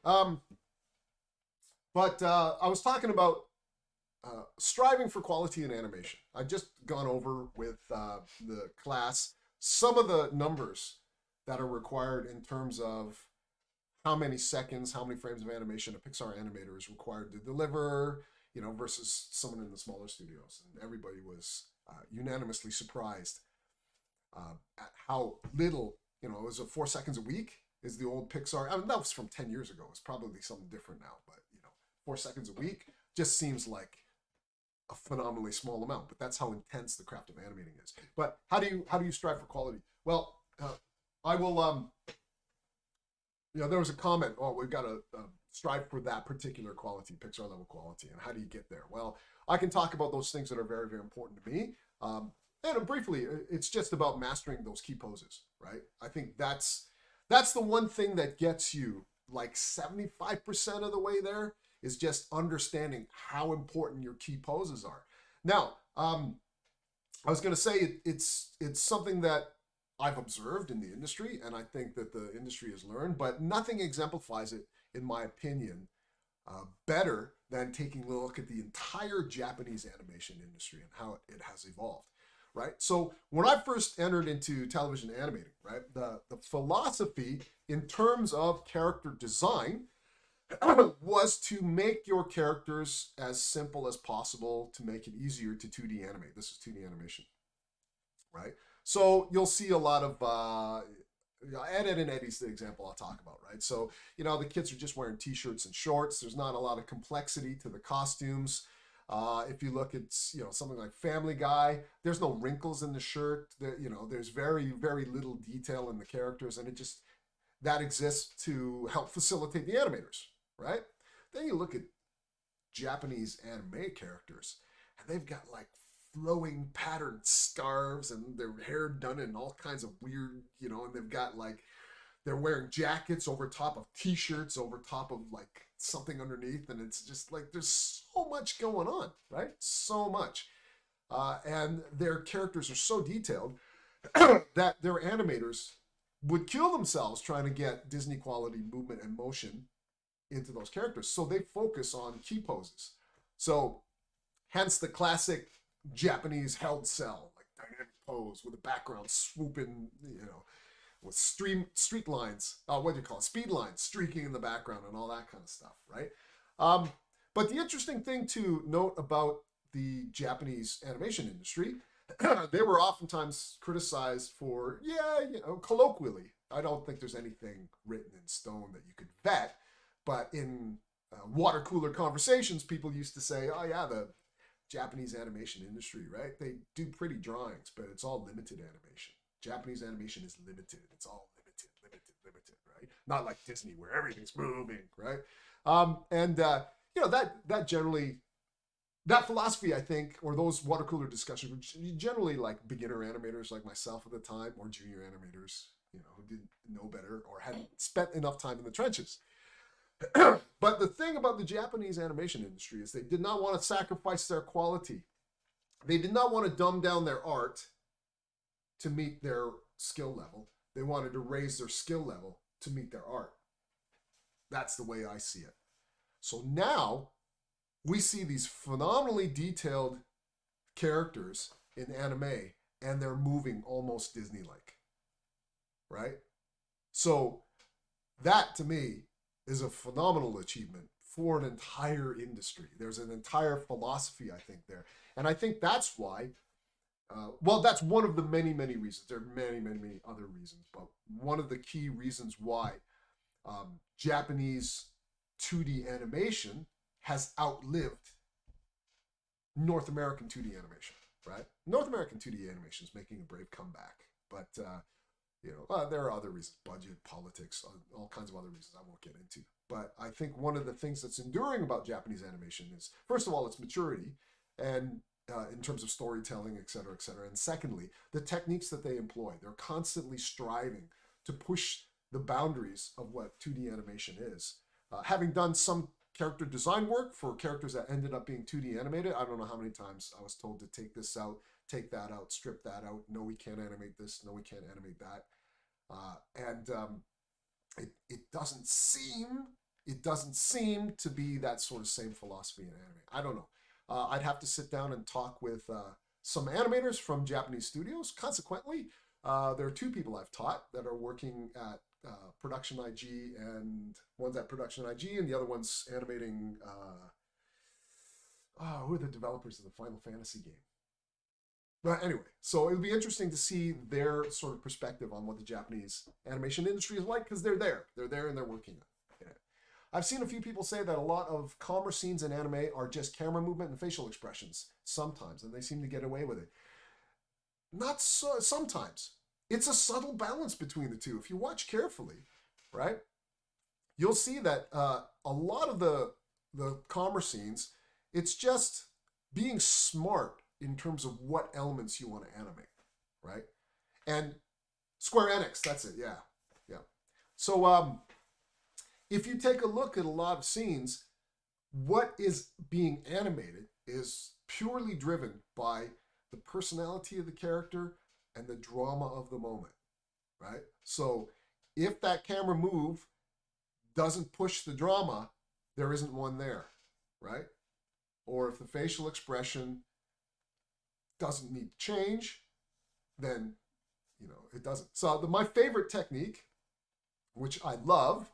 Um, but I was talking about striving for quality in animation. I've just gone over with the class some of the numbers that are required in terms of how many seconds, how many frames of animation a Pixar animator is required to deliver, versus someone in the smaller studios. And everybody was unanimously surprised at how little, it was 4 seconds a week is the old Pixar. I mean, that was from 10 years ago. It's probably something different now, but 4 seconds a week just seems like a phenomenally small amount, but that's how intense the craft of animating is. But how do you strive for quality? Well, I will there was a comment, oh, we've got to strive for that particular quality, Pixar level quality, and how do you get there? Well, I can talk about those things that are very, very important to me. And briefly, it's just about mastering those key poses, right? I think that's the one thing that gets you like 75% of the way there, is just understanding how important your key poses are. Now, I was going to say it's something that I've observed in the industry, and I think that the industry has learned, but nothing exemplifies it, in my opinion, better than taking a look at the entire Japanese animation industry and how it has evolved, right? So when I first entered into television animating, right, the philosophy in terms of character design was to make your characters as simple as possible to make it easier to 2D animate. This is 2D animation, right? So you'll see a lot of Ed and Eddie's the example I'll talk about, right? So, the kids are just wearing t-shirts and shorts. There's not a lot of complexity to the costumes. If you look at, something like Family Guy, there's no wrinkles in the shirt. There's very, very little detail in the characters, and that exists to help facilitate the animators, right? Then you look at Japanese anime characters, and they've got like flowing patterned scarves and their hair done in all kinds of weird, and they've got like, they're wearing jackets over top of t-shirts over top of like something underneath, and it's just like there's so much going on, right? So much. And their characters are so detailed that their animators would kill themselves trying to get Disney quality movement and motion into those characters. So they focus on key poses. So hence the classic Japanese held cell, like dynamic pose with a background swooping, with street lines, what do you call it? Speed lines streaking in the background and all that kind of stuff, right? But the interesting thing to note about the Japanese animation industry, they were oftentimes criticized for, colloquially. I don't think there's anything written in stone that you could vet, but in water cooler conversations, people used to say, oh yeah, the Japanese animation industry, right? They do pretty drawings, but it's all limited animation. Japanese animation is limited. It's all limited, right? Not like Disney where everything's moving, right? That generally, that philosophy, I think, or those water cooler discussions, generally like beginner animators like myself at the time, or junior animators, who didn't know better or hadn't spent enough time in the trenches. But the thing about the Japanese animation industry is they did not want to sacrifice their quality. They did not want to dumb down their art to meet their skill level. They wanted to raise their skill level to meet their art. That's the way I see it. So now we see these phenomenally detailed characters in anime, and they're moving almost Disney-like, right? So that, to me, is a phenomenal achievement for an entire industry. There's an entire philosophy, I think, there. And I think that's why, that's one of the many, many reasons. There are many, many, many other reasons, but one of the key reasons why Japanese 2D animation has outlived North American 2D animation, right? North American 2D animation is making a brave comeback, but there are other reasons, budget, politics, all kinds of other reasons I won't get into. But I think one of the things that's enduring about Japanese animation is, first of all, its maturity, and in terms of storytelling, et cetera, et cetera. And secondly, the techniques that they employ. They're constantly striving to push the boundaries of what 2D animation is. Having done some character design work for characters that ended up being 2D animated, I don't know how many times I was told to take this out, take that out, strip that out. No, we can't animate this. No, we can't animate that. It doesn't seem it doesn't seem to be that sort of same philosophy in anime. I don't know. I'd have to sit down and talk with some animators from Japanese studios. Consequently, there are two people I've taught that are working at Production IG, and one's at Production IG, and the other one's animating. Who are the developers of the Final Fantasy game? But anyway, so it'll be interesting to see their sort of perspective on what the Japanese animation industry is like, because they're there and they're working in it. I've seen a few people say that a lot of commerce scenes in anime are just camera movement and facial expressions sometimes, and they seem to get away with it. Not so sometimes. It's a subtle balance between the two. If you watch carefully, right, you'll see that a lot of the commerce scenes, it's just being smart in terms of what elements you want to animate, right? And Square Enix, that's it, yeah. So if you take a look at a lot of scenes, what is being animated is purely driven by the personality of the character and the drama of the moment, right? So if that camera move doesn't push the drama, there isn't one there, right? Or if the facial expression doesn't need to change, then, you know, it doesn't. So my favorite technique, which I love,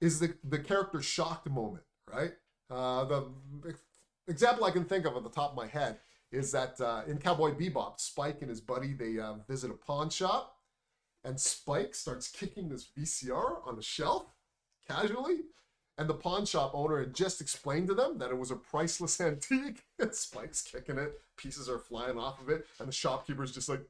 is the character shocked moment, right? The example I can think of at the top of my head is that in Cowboy Bebop, Spike and his buddy, they visit a pawn shop, and Spike starts kicking this VCR on the shelf casually, and the pawn shop owner had just explained to them that it was a priceless antique, and Spike's kicking it, pieces are flying off of it, and the shopkeeper's just like,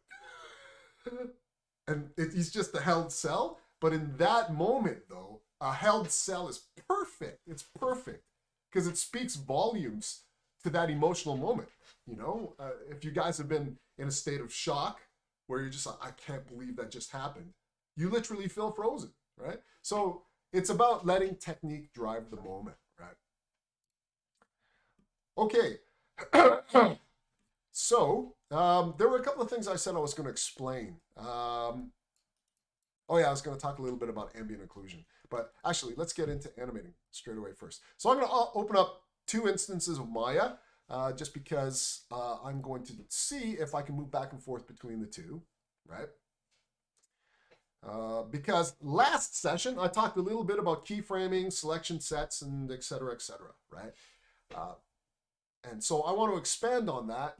and he's just a held cell. But in that moment, though, a held cell is perfect. It's perfect because it speaks volumes to that emotional moment. You know, if you guys have been in a state of shock where you're just like, I can't believe that just happened, you literally feel frozen, right? So it's about letting technique drive the moment, right? Okay. So there were a couple of things I said I was going to explain. Oh yeah, I was going to talk a little bit about ambient occlusion, but actually let's get into animating straight away first. So I'm going to open up two instances of Maya, just because I'm going to see if I can move back and forth between the two, right? Because last session I talked a little bit about keyframing, selection sets, and et cetera, right? And so I want to expand on that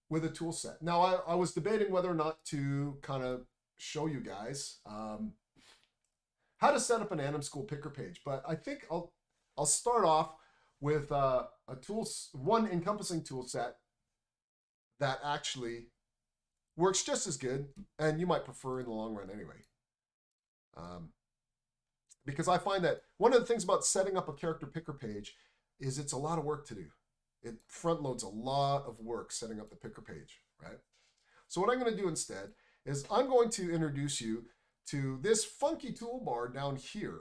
with a tool set. Now I was debating whether or not to kind of show you guys how to set up an Anim School picker page, but I think I'll start off with one encompassing tool set that actually works just as good, and you might prefer in the long run anyway. Because I find that one of the things about setting up a character picker page is it's a lot of work to do. It front loads a lot of work setting up the picker page, right? So what I'm going to do instead is I'm going to introduce you to this funky toolbar down here,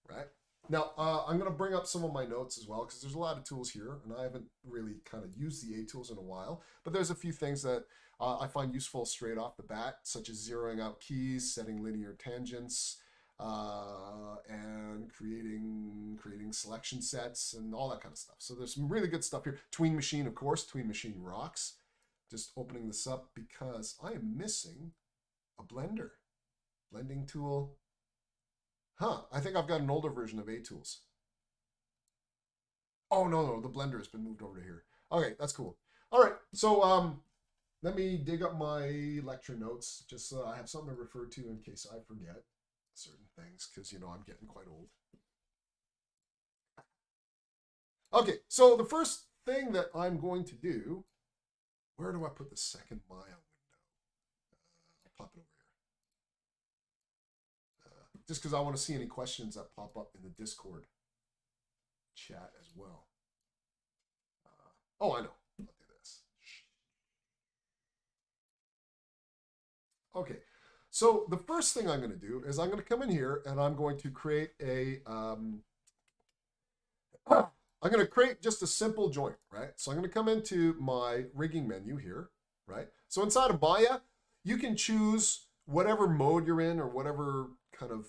right? Now, I'm going to bring up some of my notes as well, because there's a lot of tools here, and I haven't really kind of used the A tools in a while, but there's a few things that I find useful straight off the bat, such as zeroing out keys, setting linear tangents, and creating selection sets and all that kind of stuff. So there's some really good stuff here. Tween Machine, of course. Tween Machine rocks. Just opening this up because I am missing a blender. Blending tool. I think I've got an older version of A tools. Oh, no, the blender has been moved over to here. Okay, that's cool. All right, so let me dig up my lecture notes just so I have something to refer to in case I forget certain things, because, you know, I'm getting quite old. Okay, so the first thing that I'm going to do, where do I put the second Maya window? I'll pop it over here. Just because I want to see any questions that pop up in the Discord chat as well. Oh, I know. I'll do this. Okay, so the first thing I'm going to do is I'm going to come in here and I'm going to create a I'm going to create just a simple joint, right? So I'm going to come into my rigging menu here, right? So inside of Maya, you can choose whatever mode you're in or whatever kind of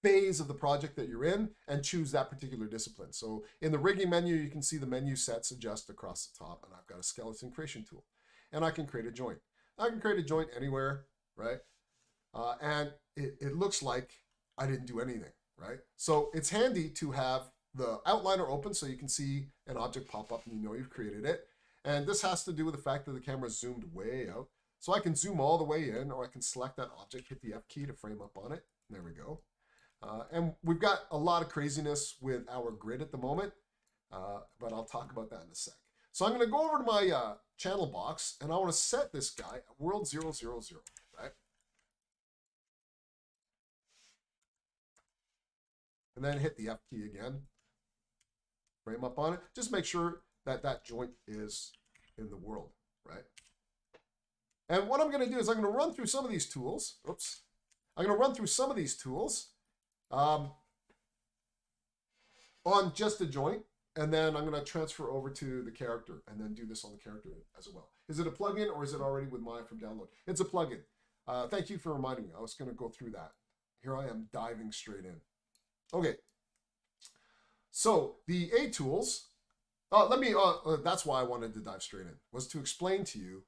phase of the project that you're in and choose that particular discipline. So in the rigging menu, you can see the menu sets adjust across the top, and I've got a skeleton creation tool, and I can create a joint. I can create a joint anywhere, right? And it looks like I didn't do anything, right? So it's handy to have the outliner open so you can see an object pop up and you know you've created it. And this has to do with the fact that the camera zoomed way out. So I can zoom all the way in, or I can select that object, hit the F key to frame up on it. There we go. And we've got a lot of craziness with our grid at the moment, but I'll talk about that in a sec. So I'm going to go over to my channel box, and I want to set this guy at world 000, right? And then hit the F key again, frame up on it. Just make sure that that joint is in the world, right? And what I'm going to do is I'm going to run through some of these tools. Oops. I'm going to run through some of these tools on just a joint, and then I'm going to transfer over to the character and then do this on the character as well. Is it a plugin or is it already with Maya from download? It's a plugin. Thank you for reminding me. I was going to go through that. Here I am diving straight in. Okay. So the A tools, that's why I wanted to dive straight in, was to explain to you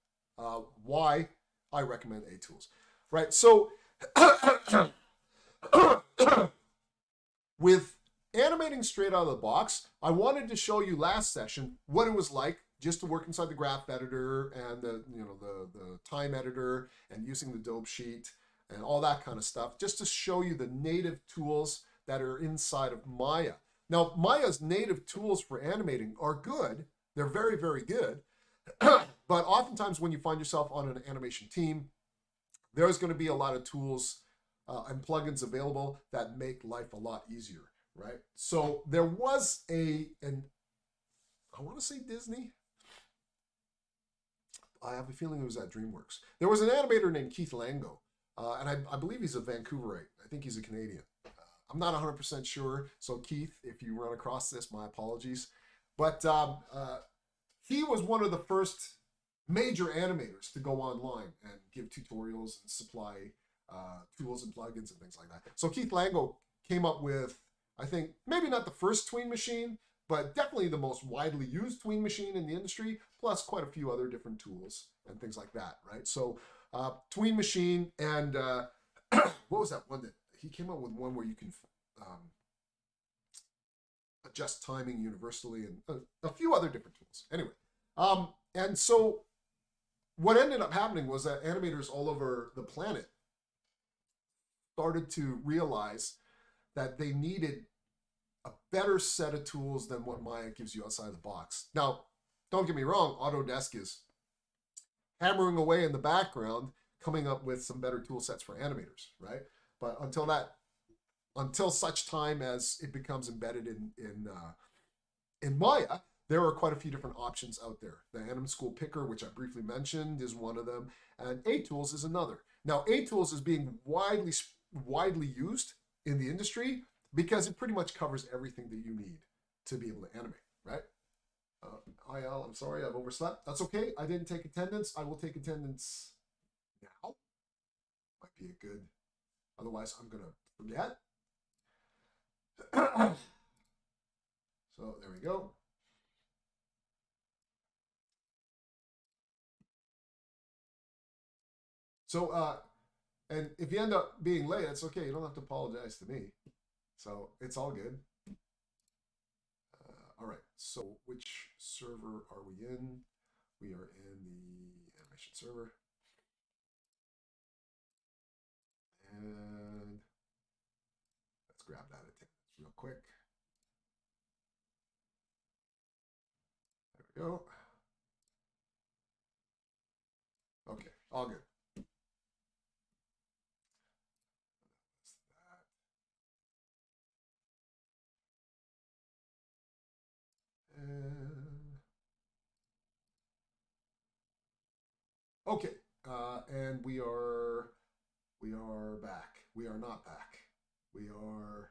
why I recommend A tools, right? So with animating straight out of the box, I wanted to show you last session what it was like just to work inside the graph editor and the time editor and using the dope sheet and all that kind of stuff, just to show you the native tools that are inside of Maya. Now, Maya's native tools for animating are good. They're very, very good. But oftentimes when you find yourself on an animation team, there's going to be a lot of tools and plugins available that make life a lot easier, right? So there was I want to say Disney. I have a feeling it was at DreamWorks. There was an animator named Keith Lango, and I believe he's a Vancouverite. I think he's a Canadian. I'm not 100% sure. So Keith, if you run across this, my apologies. But he was one of the first major animators to go online and give tutorials and supply tools and plugins and things like that. So Keith Lango came up with, I think, maybe not the first Tween Machine, but definitely the most widely used Tween Machine in the industry, plus quite a few other different tools and things like that, right? So Tween Machine and what was that one that he came up with? One where you can adjust timing universally and a few other different tools. Anyway, and so what ended up happening was that animators all over the planet started to realize that they needed a better set of tools than what Maya gives you outside the box. Now, don't get me wrong, Autodesk is hammering away in the background, coming up with some better tool sets for animators, right? But until such time as it becomes embedded in Maya, there are quite a few different options out there. The Anim School Picker, which I briefly mentioned, is one of them, and A Tools is another. Now, A Tools is being widely used in the industry because it pretty much covers everything that you need to be able to animate, right? IL, I'm sorry, I've overslept. That's okay. I didn't take attendance. I will take attendance now. Might be a good, otherwise I'm going to forget. So there we go. So, and if you end up being late, it's okay. You don't have to apologize to me. So it's all good. All right. So which server are we in? We are in the animation server. And let's grab that attendance real quick. There we go. Okay, all good. Okay, and we are back. We are not back. We are.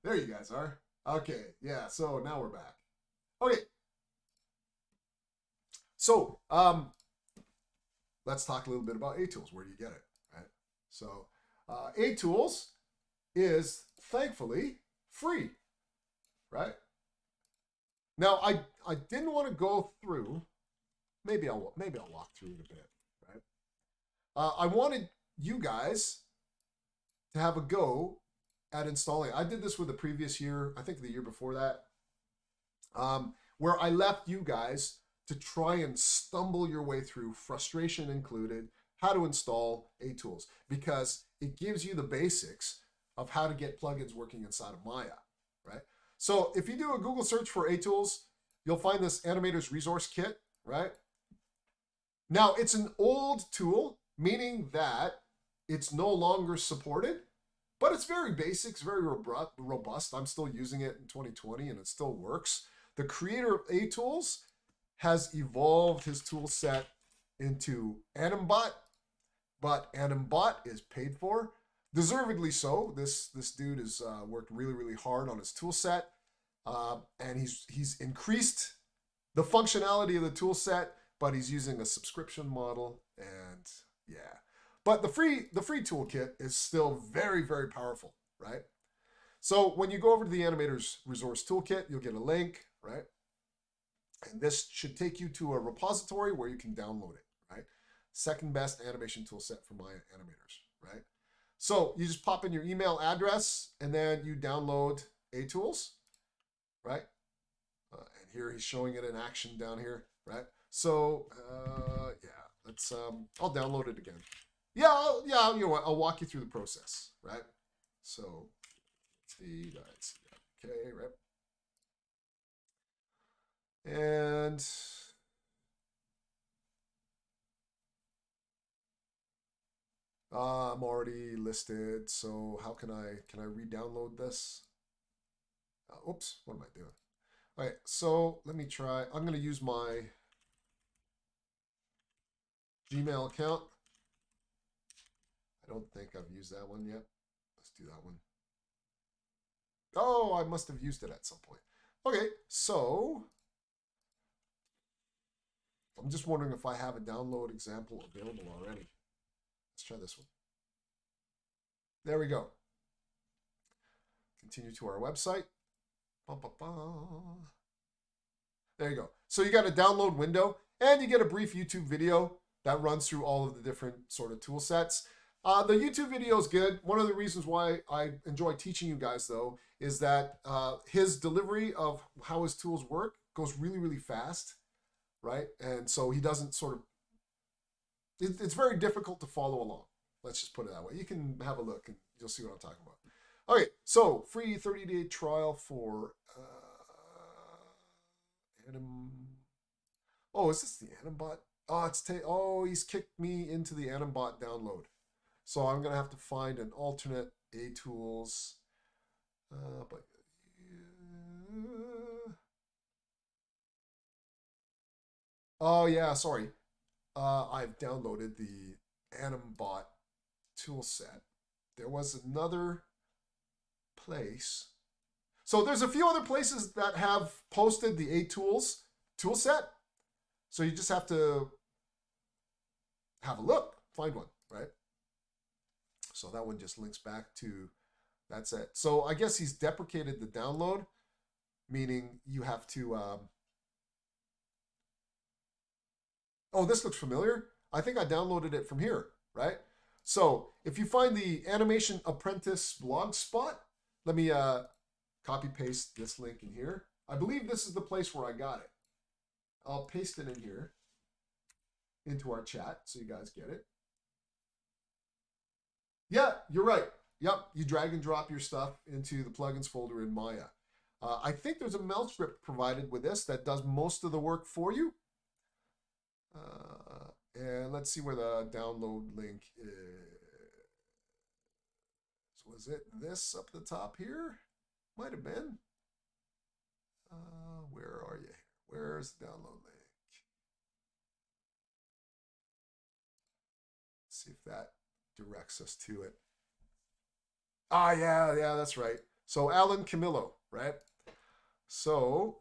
There you guys are. Okay, yeah. So now we're back. Okay. So let's talk a little bit about A-Tools. Where do you get it, right? So A-Tools is thankfully free, right? Now I didn't want to go through. Maybe I'll walk through it a bit, right? I wanted you guys to have a go at installing. I did this with the previous year, I think the year before that, where I left you guys to try and stumble your way through, frustration included, how to install A-Tools, because it gives you the basics of how to get plugins working inside of Maya, right? So if you do a Google search for A-Tools, you'll find this Animator's Resource Kit, right? Now, it's an old tool, meaning that it's no longer supported, but it's very basic, it's very robust. I'm still using it in 2020 and it still works. The creator of A-Tools has evolved his tool set into Animbot, but Animbot is paid for. Deservedly so. This dude has worked really, really hard on his tool set, and he's increased the functionality of the tool set, but he's using a subscription model, and yeah. But the free toolkit is still very, very powerful, right? So when you go over to the Animator's Resource Toolkit, you'll get a link, right? And this should take you to a repository where you can download it, right? Second best animation tool set for Maya animators, right? So you just pop in your email address and then you download A-Tools, right? And here he's showing it in action down here, right? So yeah, let's I'll download it again. Yeah, I'll walk you through the process, right? So let's see, okay, right? And I'm already listed, so how can I re-download this? Oops, what am I doing? All right, so let me try. I'm going to use my Gmail account. I don't think I've used that one yet. Let's do that one. Oh, I must have used it at some point. Okay, so I'm just wondering if I have a download example available already. Let's try this one. There we go. Continue to our website. There you go. So you got a download window and you get a brief YouTube video that runs through all of the different sort of tool sets. The YouTube video is good. One of the reasons why I enjoy teaching you guys, though, is that his delivery of how his tools work goes really, really fast, right? And so he doesn't sort of, it's very difficult to follow along. Let's just put it that way. You can have a look and you'll see what I'm talking about. Okay, so free 30-day trial for Anim. Oh, is this the Animbot? Oh, he's kicked me into the Animbot download. So I'm gonna have to find an alternate A-Tools. Oh yeah, sorry. I've downloaded the Animbot tool set. There was another place. So there's a few other places that have posted the A-Tools tool set. So you just have to have a look, find one, right? So that one just links back to, that's it. So I guess he's deprecated the download, meaning you have to, oh, this looks familiar. I think I downloaded it from here, right? So if you find the Animation Apprentice blog spot, let me copy paste this link in here. I believe this is the place where I got it. I'll paste it in here into our chat so you guys get it. Yeah, you're right. Yep, you drag and drop your stuff into the plugins folder in Maya. I think there's a mail script provided with this that does most of the work for you. And let's see where the download link is. Was it this up the top here? Might have been. Where are you? Where's the download link? Let's see if that directs us to it. Ah, yeah, that's right. So Alan Camillo, right? So,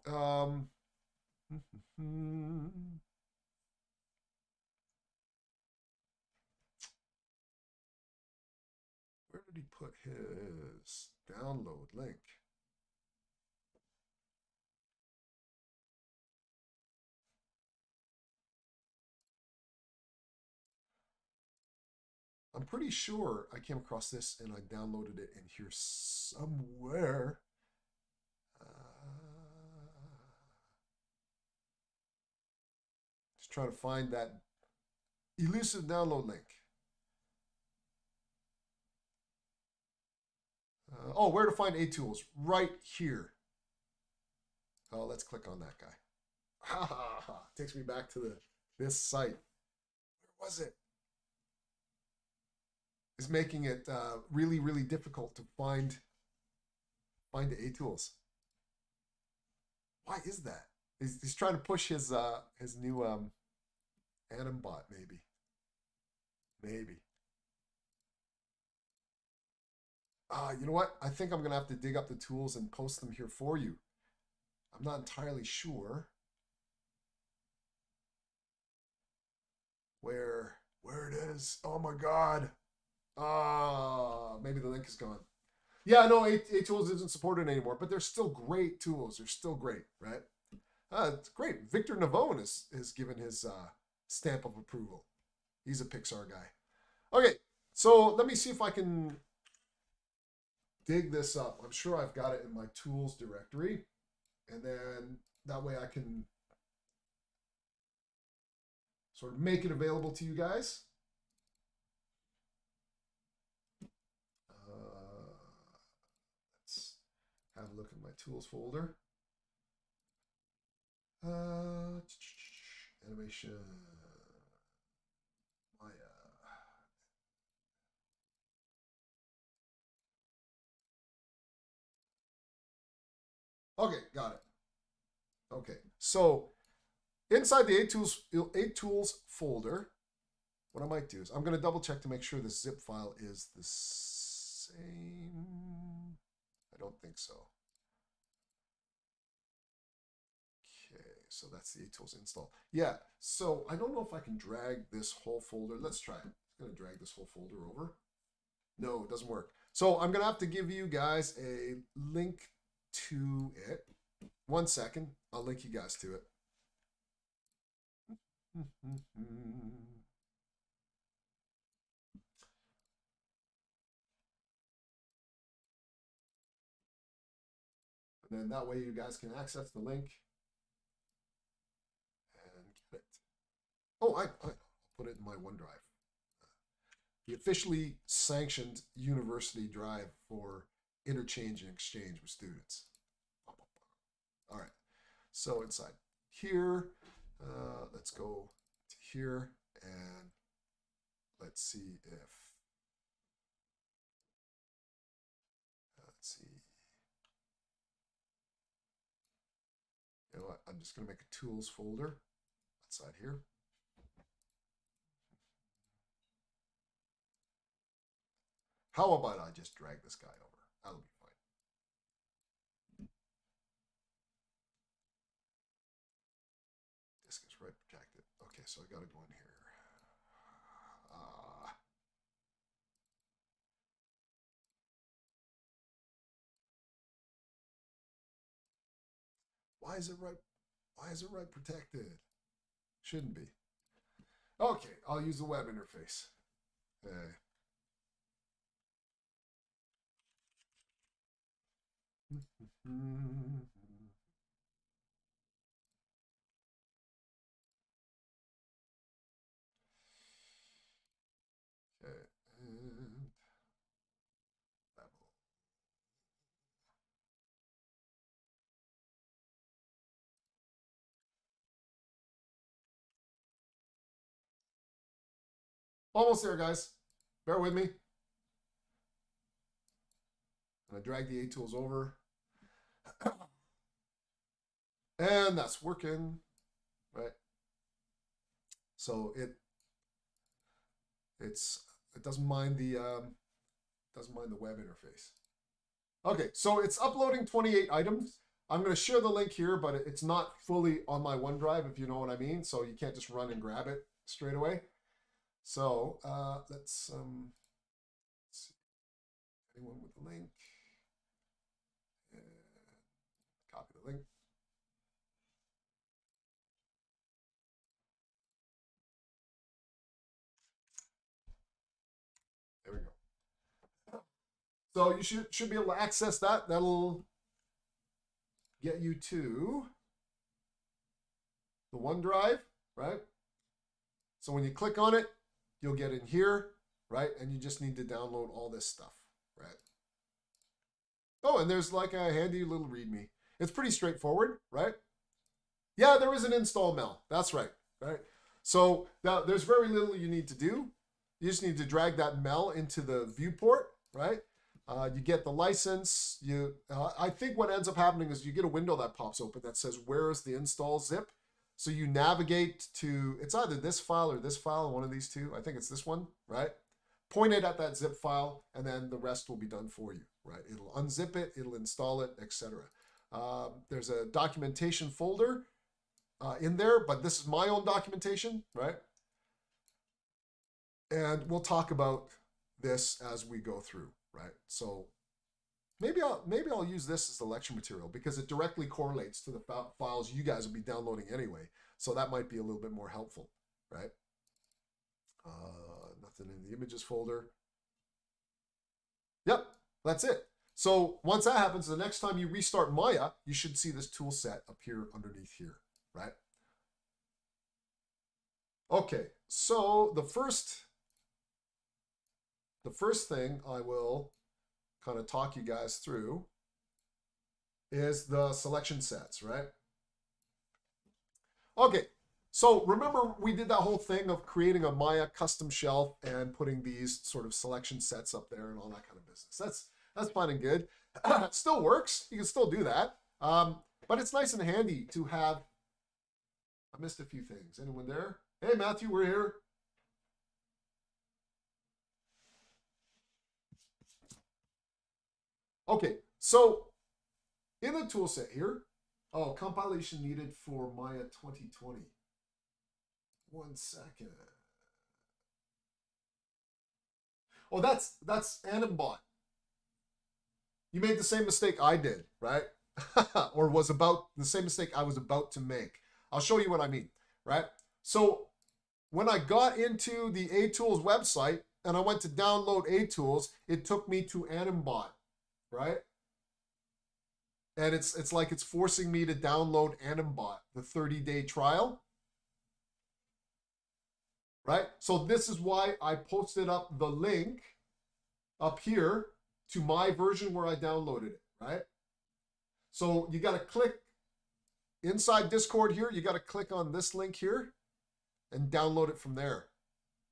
put his download link? I'm pretty sure I came across this and I downloaded it in here somewhere. Just trying to find that elusive download link. Oh, where to find A-Tools? Right here. Oh, let's click on that guy. Ha ha ha. Takes me back to this site. Where was it? It's making it really, really difficult to find the A-Tools. Why is that? He's trying to push his new Anim bot, maybe. Maybe. You know what? I think I'm gonna have to dig up the tools and post them here for you. I'm not entirely sure where it is. Oh my god. Maybe the link is gone. Yeah, no, A-Tools isn't supported anymore, but they're still great tools. They're still great, right? It's great. Victor Navone has given his stamp of approval. He's a Pixar guy. Okay, so let me see if I can dig this up. I'm sure I've got it in my tools directory. And then that way I can sort of make it available to you guys. Let's have a look at my tools folder. Animation. Okay, got it. Okay, so inside the A-Tools folder, what I might do is I'm going to double check to make sure the zip file is the same. I don't think so. Okay, so that's the A-Tools install. Yeah, so I don't know if I can drag this whole folder. Let's try it. I'm going to drag this whole folder over. No, it doesn't work. So I'm going to have to give you guys a link to it. 1 second. I'll link you guys to it. And then that way you guys can access the link and get it. Oh, I'll put it in my OneDrive. The officially sanctioned university drive for interchange and exchange with students. All right, so inside here, let's go to here and let's see if, let's see. You know what, I'm just gonna make a tools folder outside here. How about I just drag this guy over? That'll be fine. Disk is right protected. Okay, so I got to go in here. Why is it right? Why is it right protected? Shouldn't be. Okay, I'll use the web interface. Okay. Okay, and level. Almost there, guys. Bear with me. And I drag the A-Tools over. And that's working, right? So it doesn't mind the web interface. Okay, so it's uploading 28 items. I'm going to share the link here, but it's not fully on my OneDrive, if you know what I mean. So you can't just run and grab it straight away. So let's see. Anyone with the link? And copy the link. There we go. So you should be able to access that. That'll get you to the OneDrive, right? So when you click on it, you'll get in here, right? And you just need to download all this stuff, right? Oh, and there's like a handy little README. It's pretty straightforward, right? Yeah, there is an install mel. That's right, right? So now there's very little you need to do. You just need to drag that mel into the viewport, right? You get the license. I think what ends up happening is you get a window that pops open that says, where is the install zip? So you navigate to, it's either this file or this file, one of these two. I think it's this one, right? Point it at that zip file, and then the rest will be done for you, right? It'll unzip it, it'll install it, etc. There's a documentation folder in there, but this is my own documentation, right? And we'll talk about this as we go through, right? So maybe I'll use this as the lecture material because it directly correlates to the files you guys will be downloading anyway. So that might be a little bit more helpful, right? Nothing in the images folder. Yep, that's it. So once that happens, the next time you restart Maya, you should see this tool set appear underneath here, right? Okay, so the first thing I will kind of talk you guys through is the selection sets, right? Okay, so remember we did that whole thing of creating a Maya custom shelf and putting these sort of selection sets up there and all that kind of business. That's fine and good. It still works. You can still do that. But it's nice and handy to have. I missed a few things. Anyone there? Hey, Matthew, we're here. Okay, so in the tool set here, oh, compilation needed for Maya 2020. 1 second. Oh, that's Animbot. You made the same mistake I did, right? Or was about the same mistake I was about to make. I'll show you what I mean, right? So when I got into the A-Tools website and I went to download A-Tools, it took me to Animbot, right? And it's like it's forcing me to download Animbot, the 30-day trial, right? So this is why I posted up the link up here to my version where I downloaded it, right? So you got to click inside Discord here. You got to click on this link here and download it from there,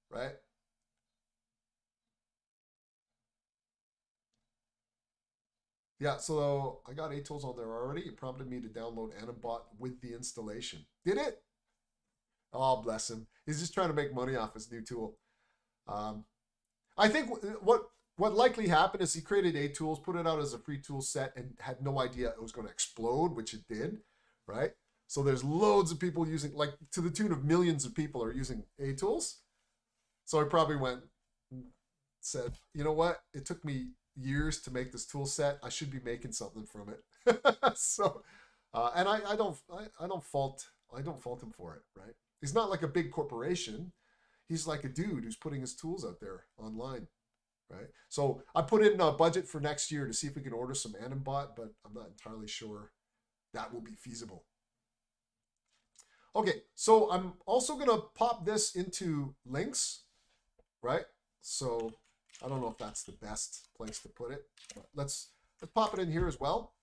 right? Yeah, so I got A-Tools on there already. It prompted me to download Animbot with the installation. Did it? Oh, bless him. He's just trying to make money off his new tool. I think what likely happened is he created A-Tools, put it out as a free tool set, and had no idea it was going to explode, which it did, right? So there's loads of people using, like to the tune of millions of people are using A-Tools. So I probably went and said, you know what? It took me years to make this tool set. I should be making something from it. So, and I don't fault him for it, right? He's not like a big corporation. He's like a dude who's putting his tools out there online, right? So I put in a budget for next year to see if we can order some Animbot, but I'm not entirely sure that will be feasible. Okay, so I'm also gonna pop this into links, right? So I don't know if that's the best place to put it, but let's pop it in here as well.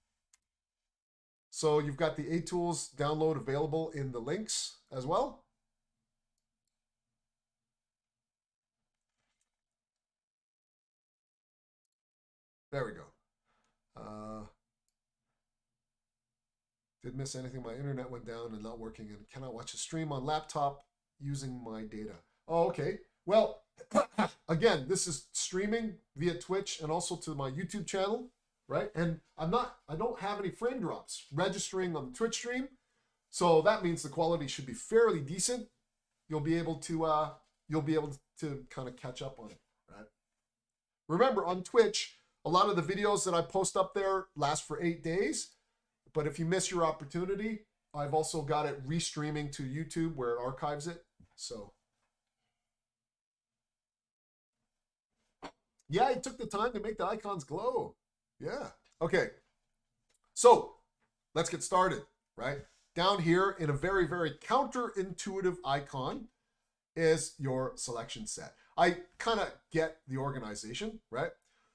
So you've got the A-Tools download available in the links as well. There we go. Did miss anything. My internet went down and not working and cannot watch a stream on laptop using my data. Oh, okay. Well, again, this is streaming via Twitch and also to my YouTube channel, right? And I don't have any frame drops registering on the Twitch stream. So that means the quality should be fairly decent. You'll be able to kind of catch up on it, right? Remember on Twitch, A lot of the videos that I post up there last for 8 days, but if you miss your opportunity, I've also got it restreaming to YouTube where it archives it. So yeah, I took the time to make the icons glow. Yeah. Okay. So let's get started, right? Down here in a very, very counterintuitive icon is your selection set. I kind of get the organization, right?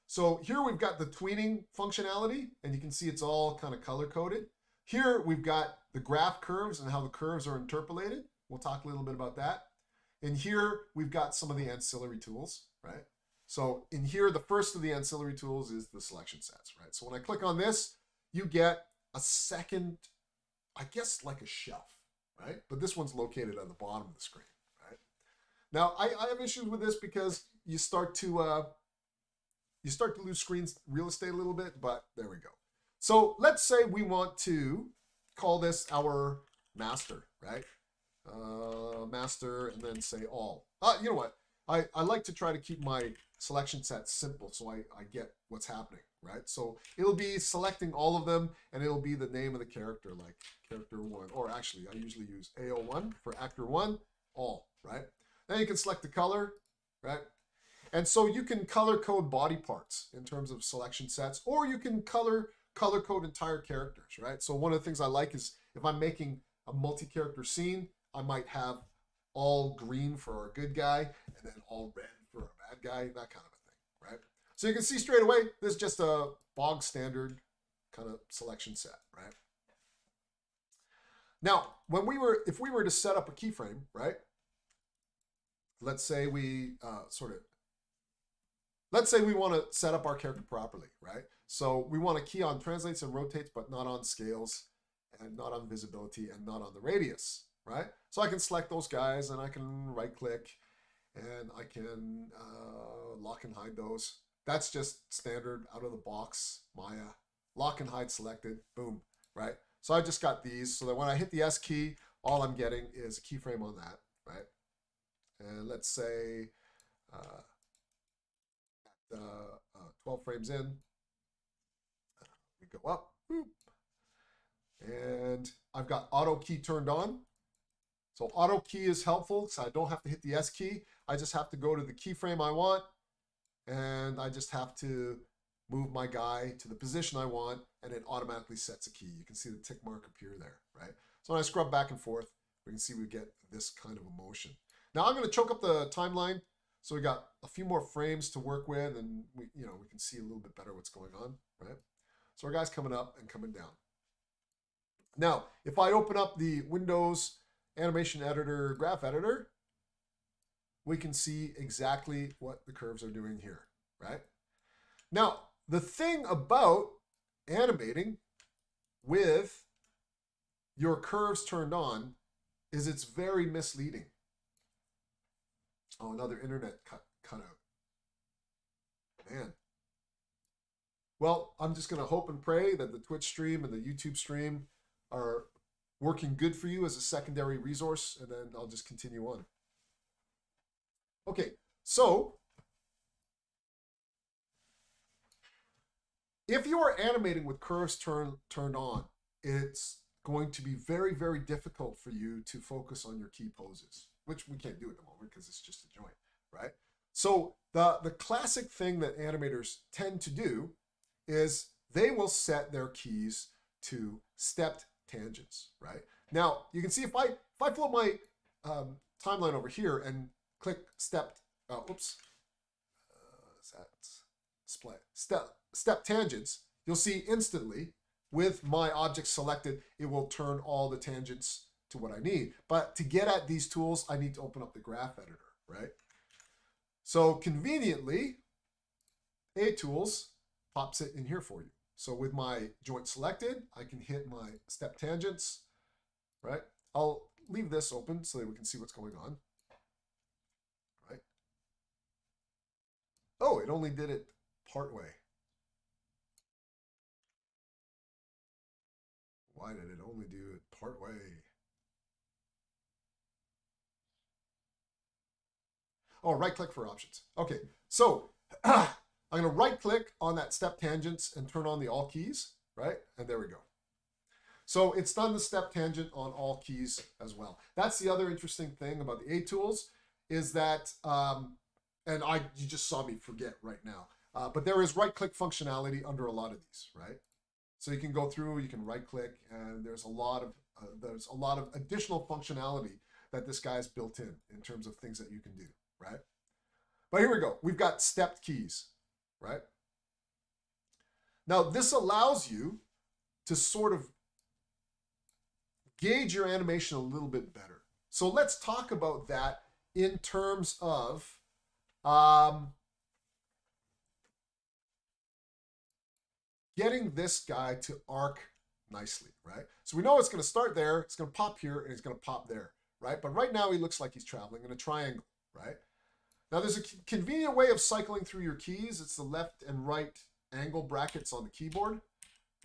So here we've got the tweening functionality, and you can see it's all kind of color-coded. Here we've got the graph curves and how the curves are interpolated. We'll talk a little bit about that. And here we've got some of the ancillary tools, right? So in here, the first of the ancillary tools is the selection sets, right? So when I click on this, you get a second, I guess like a shelf, right? But this one's located on the bottom of the screen, right? Now, I have issues with this because you start to lose screen real estate a little bit, but there we go. So let's say we want to call this our master, right? Master, and then say all. You know what? I like to try to keep my selection set simple so I get what's happening, right? So it'll be selecting all of them, and it'll be the name of the character, like character 1, or actually I usually use AO1 for actor 1, all, right? Then you can select the color, right? And so you can color code body parts in terms of selection sets, or you can color code entire characters, right? So one of the things I like is if I'm making a multi-character scene, I might have all green for our good guy and then all red for a bad guy, that kind of a thing, right? So you can see straight away, this is just a bog standard kind of selection set, right? Now, if we were to set up a keyframe, right? Let's say we let's say we want to set up our character properly, right? So we want to key on translates and rotates, but not on scales and not on visibility and not on the radius, right? So I can select those guys and I can right click and I can lock and hide those. That's just standard out of the box, Maya. Lock and hide selected, boom, right? So I just got these so that when I hit the S key, all I'm getting is a keyframe on that, right? And let's say 12 frames in, we go up, boop, and I've got auto key turned on. So auto key is helpful, so I don't have to hit the S key. I just have to go to the keyframe I want, and I just have to move my guy to the position I want, and it automatically sets a key. You can see the tick mark appear there, right? So when I scrub back and forth, we can see we get this kind of a motion. Now I'm going to choke up the timeline, so we got a few more frames to work with, and we can see a little bit better what's going on, right? So our guy's coming up and coming down. Now, if I open up the Windows Animation Editor Graph Editor, we can see exactly what the curves are doing here, right? Now, the thing about animating with your curves turned on is it's very misleading. Oh, another internet cut out. Man. Well, I'm just going to hope and pray that the Twitch stream and the YouTube stream are working good for you as a secondary resource, and then I'll just continue on. Okay, so if you are animating with curves turned on, it's going to be very, very difficult for you to focus on your key poses, which we can't do at the moment because it's just a joint, right? So the classic thing that animators tend to do is they will set their keys to stepped tangents, right? Now, you can see if I float my timeline over here and click stepped, step tangents, you'll see instantly with my object selected, it will turn all the tangents to what I need. But to get at these tools, I need to open up the graph editor, right? So conveniently, A-Tools pops it in here for you. So with my joint selected, I can hit my step tangents, right? I'll leave this open so that we can see what's going on, right? Oh, it only did it part way. Why did it only do it part way? Oh, right click for options. Okay, so I'm I'm going to right click on that step tangents and turn on the all keys, right? And there we go. So it's done the step tangent on all keys as well. That's the other interesting thing about the A tools is that, you just saw me forget right now, but there is right click functionality under a lot of these, right? So you can go through, you can right click, and there's a lot of additional functionality that this guy's built in terms of things that you can do, right? But here we go. We've got stepped keys, right? Now this allows you to sort of gauge your animation a little bit better. So let's talk about that in terms of getting this guy to arc nicely, right? So we know it's going to start there, it's going to pop here, and it's going to pop there, right? But right now he looks like he's traveling in a triangle, right? Now there's a convenient way of cycling through your keys. It's the left and right angle brackets on the keyboard,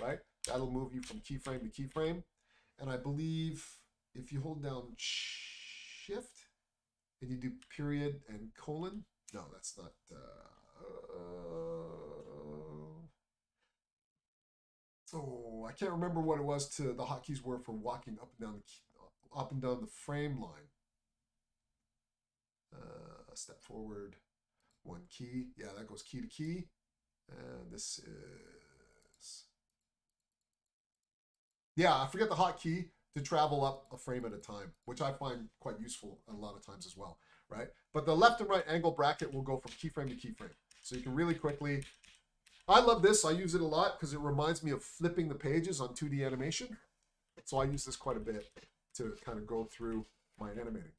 right? That'll move you from keyframe to keyframe. And I believe if you hold down shift and you do period and colon, no, that's not, oh, I can't remember what it was the hotkeys were for walking up and down the frame line. Step forward, one key. Yeah, that goes key to key. And this is, yeah, I forget the hotkey to travel up a frame at a time, which I find quite useful a lot of times as well, right? But the left and right angle bracket will go from keyframe to keyframe. So you can really quickly, I love this. I use it a lot because it reminds me of flipping the pages on 2D animation. So I use this quite a bit to kind of go through my animating.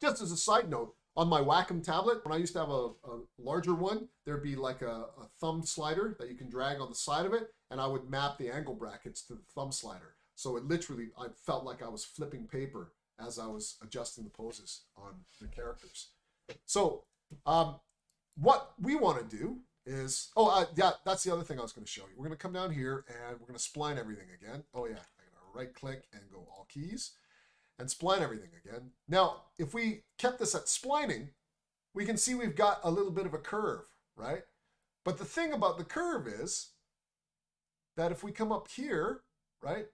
Just as a side note, on my Wacom tablet, when I used to have a larger one, there'd be like a thumb slider that you can drag on the side of it, and I would map the angle brackets to the thumb slider. So it literally, I felt like I was flipping paper as I was adjusting the poses on the characters. So what we want to do is, yeah, that's the other thing I was going to show you. We're going to come down here and we're going to spline everything again. Oh yeah, I'm going to right click and go all keys and spline everything again. Now, if we kept this at splining, we can see we've got a little bit of a curve, right? But the thing about the curve is that if we come up here, right,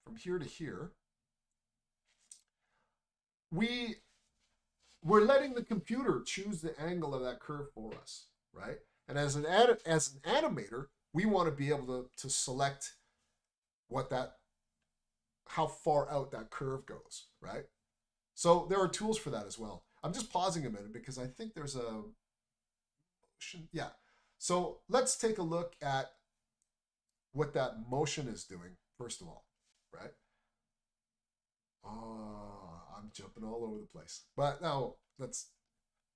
from here to here, we're letting the computer choose the angle of that curve for us, right? And as an animator, we want to be able to select how far out that curve goes, right? So there are tools for that as well. I'm just pausing a minute because I think there's a motion. Yeah. So let's take a look at what that motion is doing, first of all, right? I'm jumping all over the place. But now let's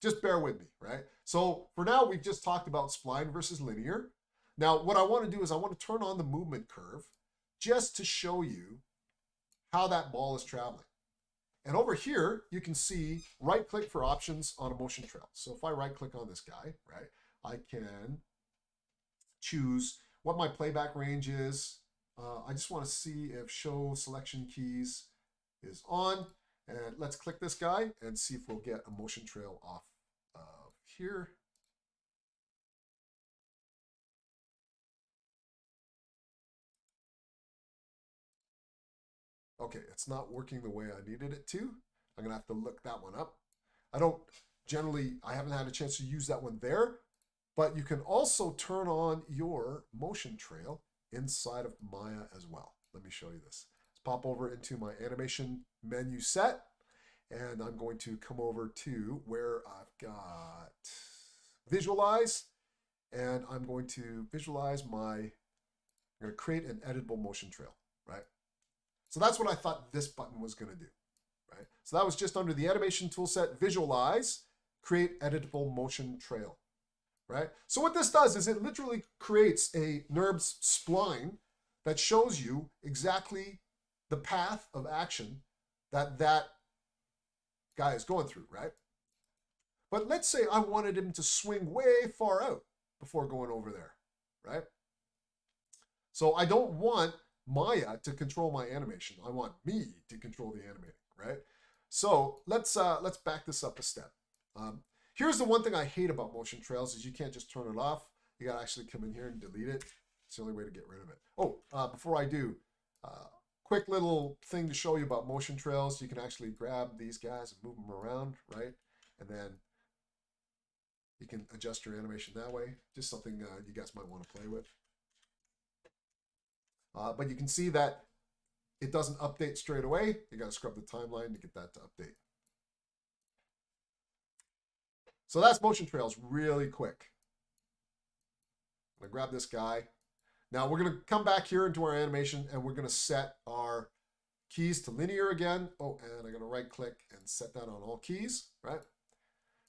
just bear with me, right? So for now, we've just talked about spline versus linear. Now, what I want to do is I want to turn on the movement curve just to show you how that ball is traveling. And over here, you can see right click for options on a motion trail. So if I right click on this guy, right, I can choose what my playback range is. I just want to see if show selection keys is on. And let's click this guy and see if we'll get a motion trail off of here. Okay, it's not working the way I needed it to. I'm gonna have to look that one up. I haven't had a chance to use that one there, but you can also turn on your motion trail inside of Maya as well. Let me show you this. Let's pop over into my animation menu set, and I'm going to come over to where I've got visualize, and I'm going to visualize I'm gonna create an editable motion trail, right? So that's what I thought this button was going to do, right? So that was just under the animation toolset, visualize, create editable motion trail, right? So what this does is it literally creates a NURBS spline that shows you exactly the path of action that guy is going through, right? But let's say I wanted him to swing way far out before going over there, right? So I don't want Maya to control my animation. I want me to control the animating, right? So let's back this up a step. Here's the one thing I hate about motion trails is you can't just turn it off. You got to actually come in here and delete it. It's the only way to get rid of it. Oh, before I do, quick little thing to show you about motion trails. You can actually grab these guys and move them around, right? And then you can adjust your animation that way. Just something you guys might want to play with. But you can see that it doesn't update straight away. You got to scrub the timeline to get that to update. So that's motion trails really quick. I'm gonna grab this guy. Now we're gonna come back here into our animation and we're gonna set our keys to linear again. Oh, and I'm gonna right click and set that on all keys, right?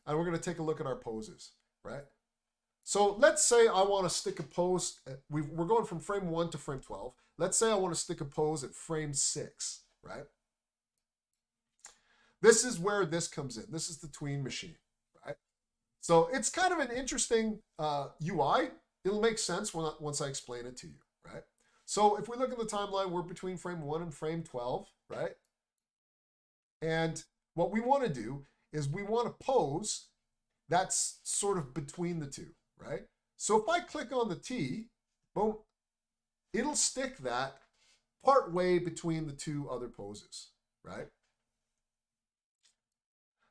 And we're gonna take a look at our poses, right? So let's say I wanna stick a pose, we're going from frame 1 to frame 12. Let's say I wanna stick a pose at frame 6, right? This is where this comes in. This is the Tween Machine, right? So it's kind of an interesting UI. It'll make sense once I explain it to you, right? So if we look at the timeline, we're between frame 1 and frame 12, right? And what we want to do is we want to pose that's sort of between the two, right? So if I click on the T, boom, it'll stick that part way between the two other poses, right?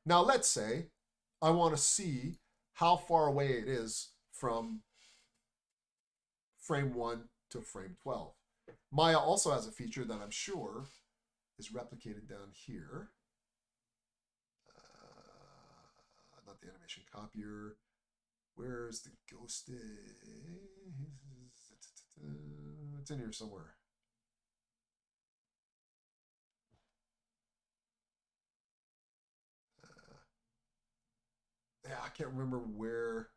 Now let's say I want to see how far away it is from frame 1 to frame 12. Maya also has a feature that I'm sure is replicated down here. Not the animation copier. Where's the ghosted? It's in here somewhere. Yeah, I can't remember where.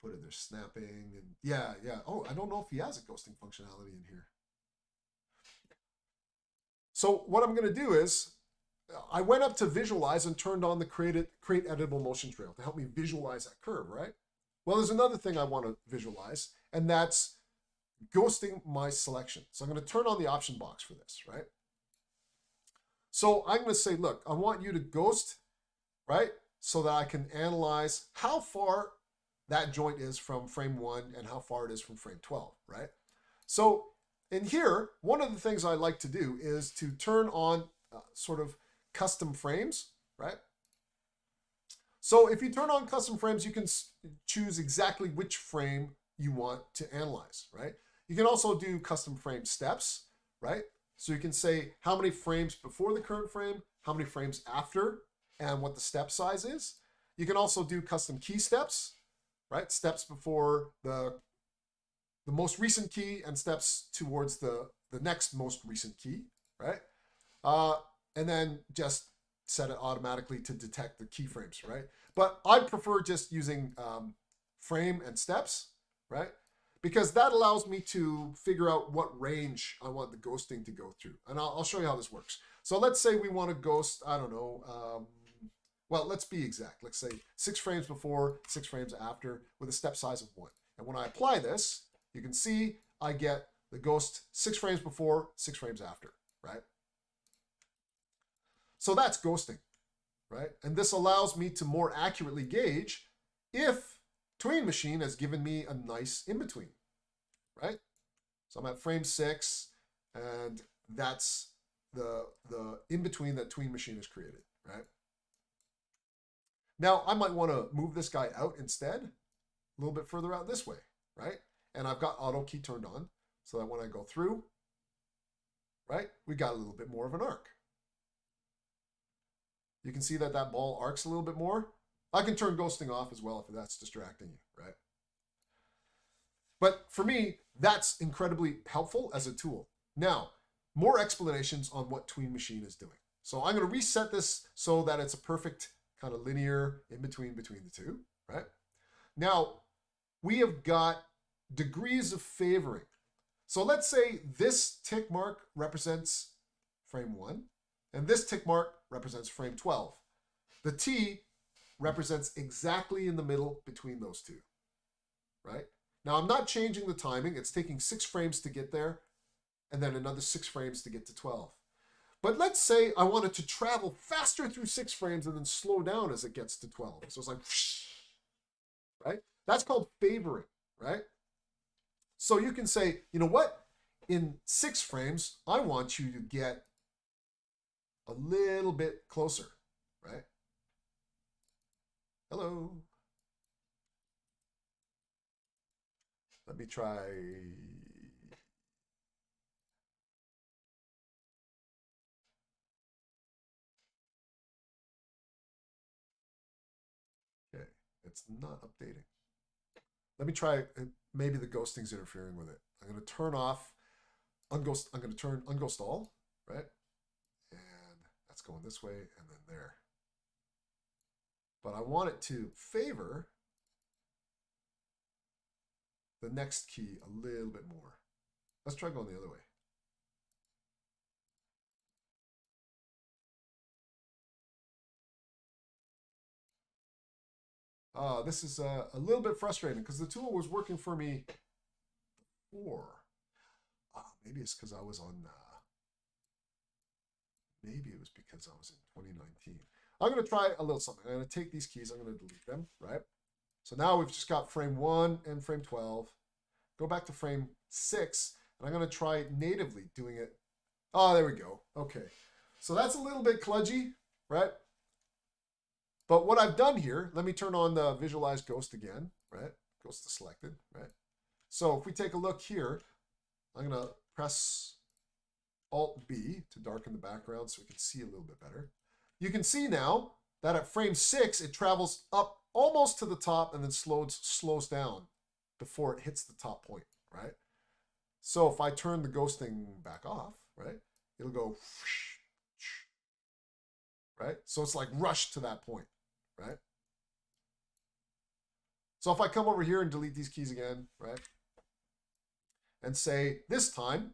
Put it there, snapping, and yeah. Oh, I don't know if he has a ghosting functionality in here. So what I'm going to do is, I went up to visualize and turned on the create editable motion trail to help me visualize that curve, right? Well, there's another thing I want to visualize, and that's ghosting my selection. So I'm going to turn on the option box for this, right? So I'm going to say, look, I want you to ghost, right? So that I can analyze how far that joint is from frame 1 and how far it is from frame 12, right? So in here, one of the things I like to do is to turn on sort of custom frames, right? So if you turn on custom frames, you can choose exactly which frame you want to analyze, right? You can also do custom frame steps, right? So you can say how many frames before the current frame, how many frames after, and what the step size is. You can also do custom key steps, right? Steps before the most recent key and steps towards the next most recent key, right? And then just set it automatically to detect the keyframes, right? But I prefer just using frame and steps, right? Because that allows me to figure out what range I want the ghosting to go through. And I'll show you how this works. So let's say we want to ghost, I don't know, well, let's be exact. Let's say 6 frames before, 6 frames after with a step size of 1. And when I apply this, you can see I get the ghost 6 frames before, 6 frames after, right? So that's ghosting, right? And this allows me to more accurately gauge if Tween Machine has given me a nice in-between, right? So I'm at frame 6, and that's the in-between that Tween Machine has created, right? Now, I might want to move this guy out instead, a little bit further out this way, right? And I've got auto key turned on so that when I go through, right, we got a little bit more of an arc. You can see that that ball arcs a little bit more. I can turn ghosting off as well if that's distracting you, right? But for me, that's incredibly helpful as a tool. Now, more explanations on what Tween Machine is doing. So I'm going to reset this so that it's a perfect kind of linear in between the two, right? Now, we have got degrees of favoring. So let's say this tick mark represents frame 1, and this tick mark represents frame 12. The T represents exactly in the middle between those two, right? Now, I'm not changing the timing. It's taking 6 frames to get there, and then another 6 frames to get to 12. But let's say I wanted to travel faster through 6 frames and then slow down as it gets to 12. So it's like, right? That's called favoring, right? So you can say, you know what? In 6 frames, I want you to get a little bit closer, right? Hello. Let me try. Okay, it's not updating. Let me try. Maybe the ghosting's interfering with it. I'm going to turn off unghost. I'm going to turn unghost all, right? And that's going this way and then there. But I want it to favor the next key a little bit more. Let's try going the other way. This is a little bit frustrating because the tool was working for me before. Maybe it's because I was on, maybe it was because I was in 2019. I'm going to try a little something. I'm going to take these keys, I'm going to delete them, right? So now we've just got frame 1 and frame 12. Go back to frame 6, and I'm going to try natively doing it. Oh, there we go. Okay. So that's a little bit kludgy, right? But what I've done here, let me turn on the visualize ghost again, right? Ghost is selected, right? So if we take a look here, I'm going to press Alt-B to darken the background so we can see a little bit better. You can see now that at frame 6, it travels up almost to the top and then slows down before it hits the top point, right? So if I turn the ghosting back off, right, it'll go, right? So it's like rushed to that point, right? So if I come over here and delete these keys again, right, and say this time,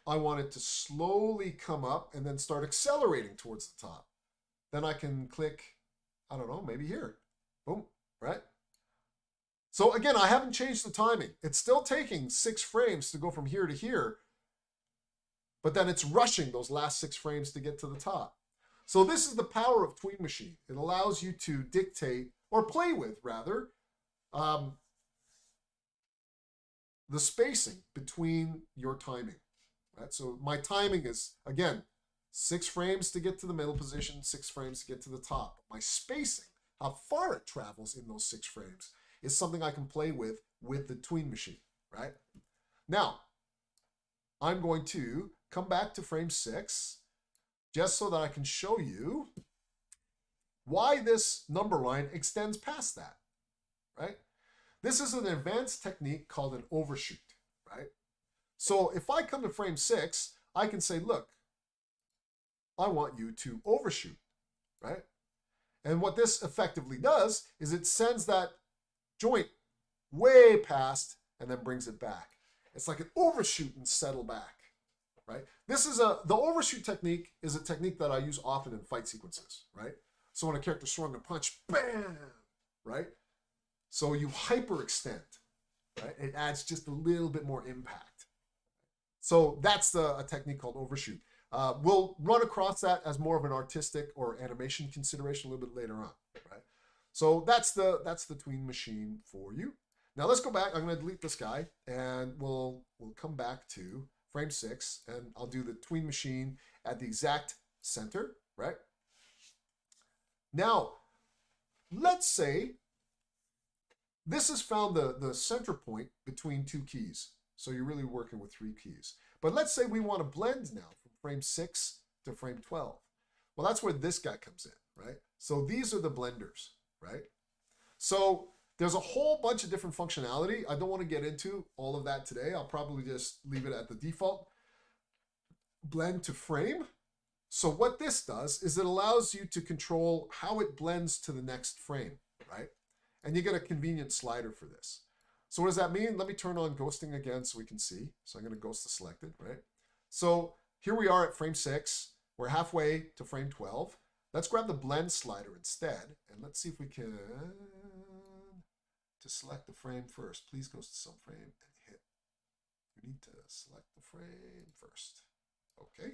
I want it to slowly come up and then start accelerating towards the top. Then I can click, I don't know, maybe here. Boom, right? So again, I haven't changed the timing. It's still taking 6 frames to go from here to here, but then it's rushing those last 6 frames to get to the top. So this is the power of Tween Machine. It allows you to dictate, or play with rather, the spacing between your timing. Right? So my timing is, again, 6 frames to get to the middle position, 6 frames to get to the top. My spacing, how far it travels in those 6 frames, is something I can play with the Tween Machine, right? Now, I'm going to come back to frame 6, just so that I can show you why this number line extends past that, right? This is an advanced technique called an overshoot, right? So if I come to frame 6, I can say, look, I want you to overshoot, right? And what this effectively does is it sends that joint way past and then brings it back. It's like an overshoot and settle back, right? This is the overshoot technique is a technique that I use often in fight sequences, right? So when a character's throwing a punch, bam, right? So you hyperextend, right? It adds just a little bit more impact. So that's a technique called overshoot. We'll run across that as more of an artistic or animation consideration a little bit later on, right? So that's the Tween Machine for you. Now let's go back. I'm going to delete this guy, and we'll come back to frame 6, and I'll do the Tween Machine at the exact center, right? Now, let's say this has found the center point between 2 keys. So you're really working with 3 keys. But let's say we want to blend now from frame 6 to frame 12. Well, that's where this guy comes in, right? So these are the blenders, right? So there's a whole bunch of different functionality. I don't want to get into all of that today. I'll probably just leave it at the default. Blend to frame. So what this does is it allows you to control how it blends to the next frame, right? And you get a convenient slider for this. So what does that mean? Let me turn on ghosting again so we can see. So I'm going to ghost the selected, right? So here we are at frame 6. We're halfway to frame 12. Let's grab the blend slider instead, and let's see if we can to select the frame first. Please ghost to some frame and hit. We need to select the frame first. Okay.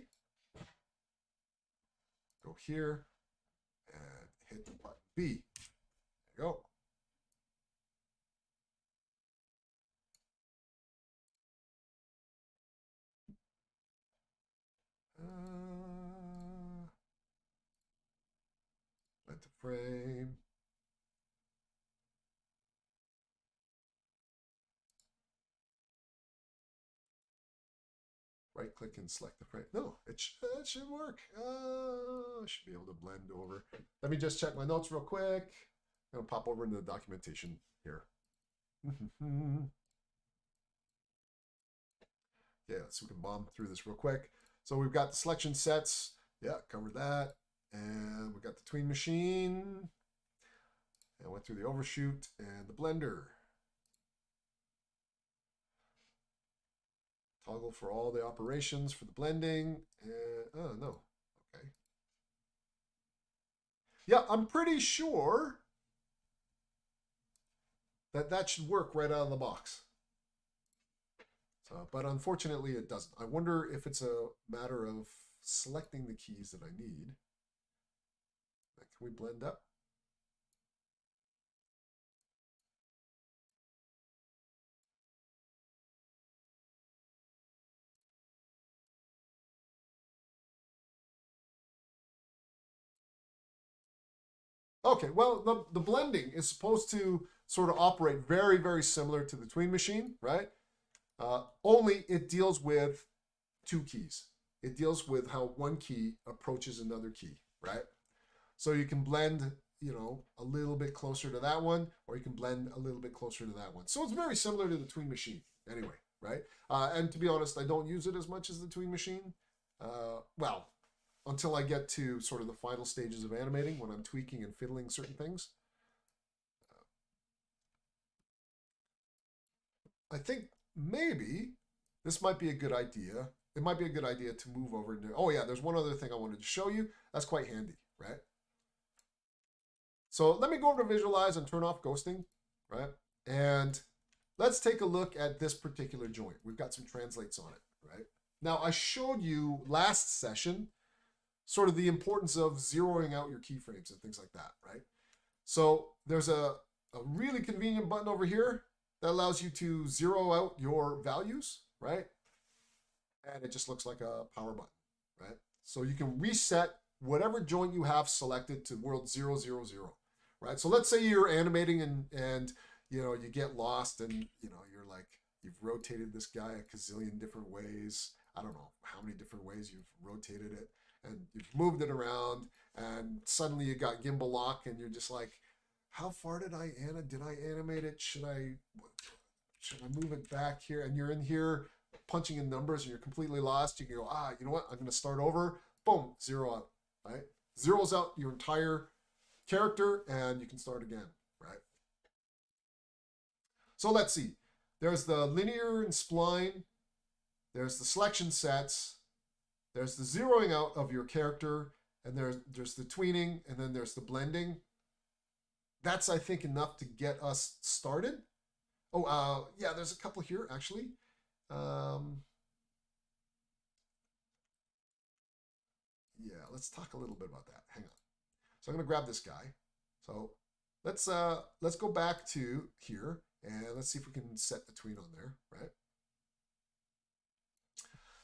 Go here and hit the button B. There you go. Let the frame. Right click and select the frame. No, it should work. I should be able to blend over. Let me just check my notes real quick. I'm going to pop over into the documentation here. Yeah, so we can bomb through this real quick. So we've got the selection sets. Yeah, covered that. And we got the Tween Machine. And went through the Overshoot and the Blender. Toggle for all the operations for the blending. And, oh, no. Okay. Yeah, I'm pretty sure that should work right out of the box. So, but unfortunately, it doesn't. I wonder if it's a matter of selecting the keys that I need. Can we blend up? Okay, well, the blending is supposed to sort of operate very, very similar to the Tween Machine, right? Only it deals with two keys. It deals with how one key approaches another key, right? So you can blend, you know, a little bit closer to that one, or you can blend a little bit closer to that one. So it's very similar to the Tween Machine anyway, right? And to be honest, I don't use it as much as the Tween Machine. Well, until I get to sort of the final stages of animating when I'm tweaking and fiddling certain things. I think maybe this might be a good idea. It might be a good idea to move over to, oh yeah, there's one other thing I wanted to show you. That's quite handy, right? So let me go over to visualize and turn off ghosting, right? And let's take a look at this particular joint. We've got some translates on it, right? Now I showed you last session sort of the importance of zeroing out your keyframes and things like that, right? So there's a really convenient button over here that allows you to zero out your values, right? And it just looks like a power button, right? So you can reset whatever joint you have selected to world 0, 0, 0, right? So let's say you're animating and you know, you get lost and, you know, you're like, you've rotated this guy a gazillion different ways. I don't know how many different ways you've rotated it. And you've moved it around, and suddenly you got gimbal lock, and you're just like, how far did I animate it? Should I move it back here? And you're in here punching in numbers, and you're completely lost. You can go, you know what? I'm going to start over. Boom, zero out, right? Zeroes out your entire character, and you can start again, right? So let's see. There's the linear and spline. There's the selection sets. There's the zeroing out of your character, and there's the tweening, and then there's the blending. That's, I think, enough to get us started. Oh, yeah, there's a couple here, actually. Yeah, let's talk a little bit about that. Hang on. So I'm going to grab this guy. So let's go back to here, and let's see if we can set the tween on there, right?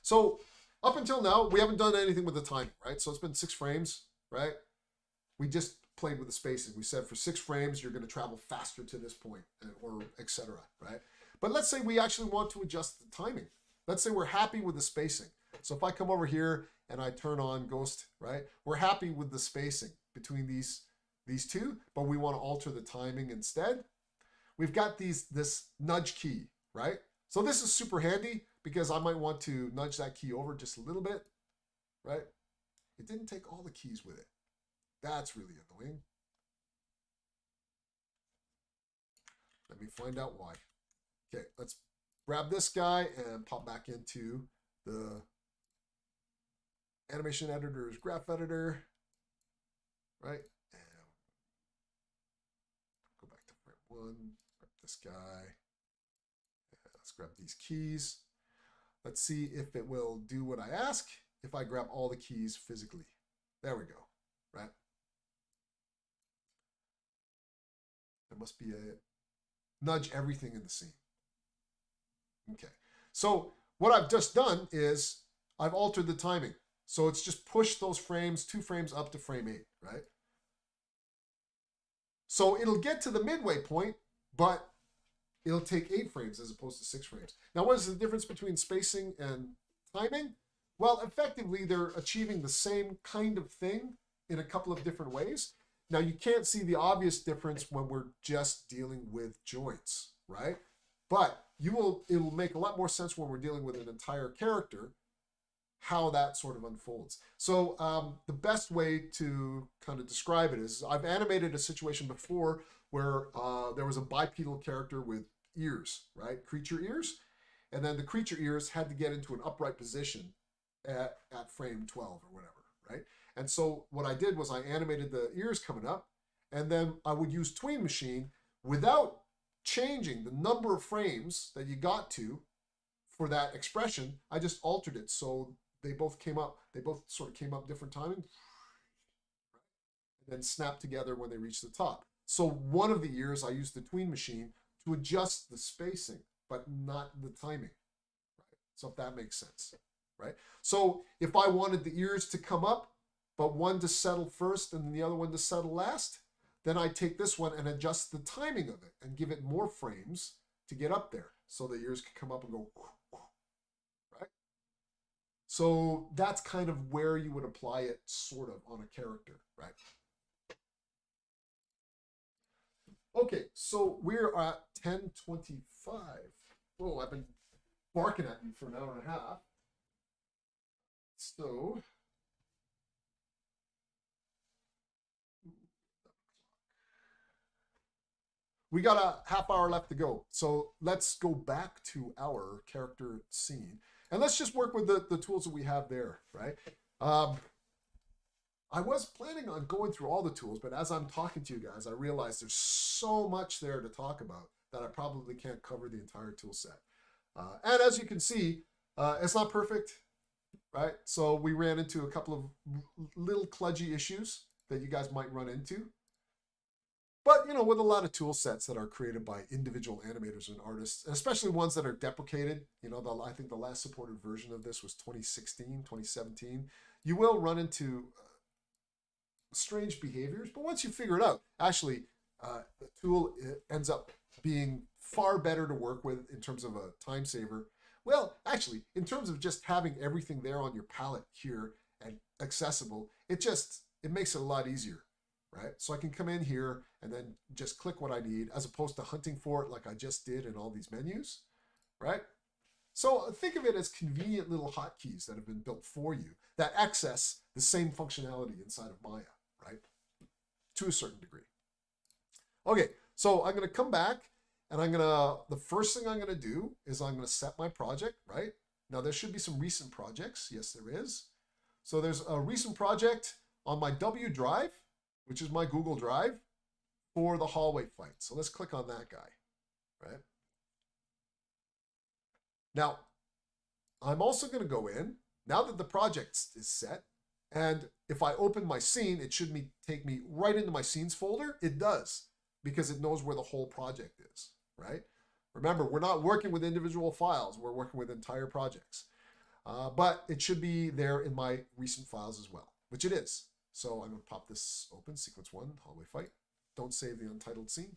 So up until now, we haven't done anything with the timing, right? So it's been 6 frames, right? We just played with the spacing. We said for 6 frames, you're going to travel faster to this point, or etc., right? But let's say we actually want to adjust the timing. Let's say we're happy with the spacing. So if I come over here and I turn on Ghost, right? We're happy with the spacing between these two, but we want to alter the timing instead. We've got this nudge key, right? So this is super handy because I might want to nudge that key over just a little bit, right? It didn't take all the keys with it. That's really annoying. Let me find out why. Okay, let's grab this guy and pop back into the animation editor's graph editor, right? And go back to frame 1, grab this guy. Let's grab these keys. Let's see if it will do what I ask. if I grab all the keys physically. There we go, right? There must be a nudge everything in the scene. Okay, so what I've just done is I've altered the timing. So it's just pushed those frames, 2 frames up to frame 8, right? So it'll get to the midway point, but it'll take 8 frames as opposed to 6 frames. Now, what is the difference between spacing and timing? Well, effectively, they're achieving the same kind of thing in a couple of different ways. Now, you can't see the obvious difference when we're just dealing with joints, right? But it'll make a lot more sense when we're dealing with an entire character, how that sort of unfolds. So the best way to kind of describe it is I've animated a situation before where there was a bipedal character with ears, right? Creature ears. And then the creature ears had to get into an upright position at frame 12 or whatever, right? And so what I did was I animated the ears coming up, and then I would use Tween Machine without changing the number of frames that you got to for that expression. I just altered it so they both sort of came up different timing, and then snapped together when they reached the top. So one of the ears I used the Tween Machine to adjust the spacing, but not the timing, right? So if that makes sense, right? So if I wanted the ears to come up, but one to settle first and the other one to settle last, then I take this one and adjust the timing of it and give it more frames to get up there so the ears can come up and go, right? So that's kind of where you would apply it sort of on a character, right? Okay, so we're at 10:25. Oh, I've been barking at you for an hour and a half. So we got a half hour left to go. So let's go back to our character scene. And let's just work with the tools that we have there, right? I was planning on going through all the tools, but as I'm talking to you guys, I realize there's so much there to talk about that I probably can't cover the entire tool set. And as you can see, it's not perfect, right? So we ran into a couple of little kludgy issues that you guys might run into. But, you know, with a lot of tool sets that are created by individual animators and artists, and especially ones that are deprecated, you know, I think the last supported version of this was 2016, 2017, you will run into strange behaviors. But once you figure it out, actually, the tool ends up being far better to work with in terms of a time saver. Well, actually, in terms of just having everything there on your palette here and accessible, it makes it a lot easier. Right? So I can come in here and then just click what I need as opposed to hunting for it like I just did in all these menus, right? So think of it as convenient little hotkeys that have been built for you that access the same functionality inside of Maya, right? To a certain degree. Okay, so I'm gonna come back and the first thing I'm gonna do is I'm gonna set my project, right? Now there should be some recent projects. Yes, there is. So there's a recent project on my W drive, which is my Google Drive, for the hallway fight. So let's click on that guy, right? Now, I'm also going to go in, now that the project is set, and if I open my scene, it should take me right into my scenes folder. It does, because it knows where the whole project is, right? Remember, we're not working with individual files. We're working with entire projects. But it should be there in my recent files as well, which it is. So I'm going to pop this open, sequence 1, hallway fight. Don't save the untitled scene.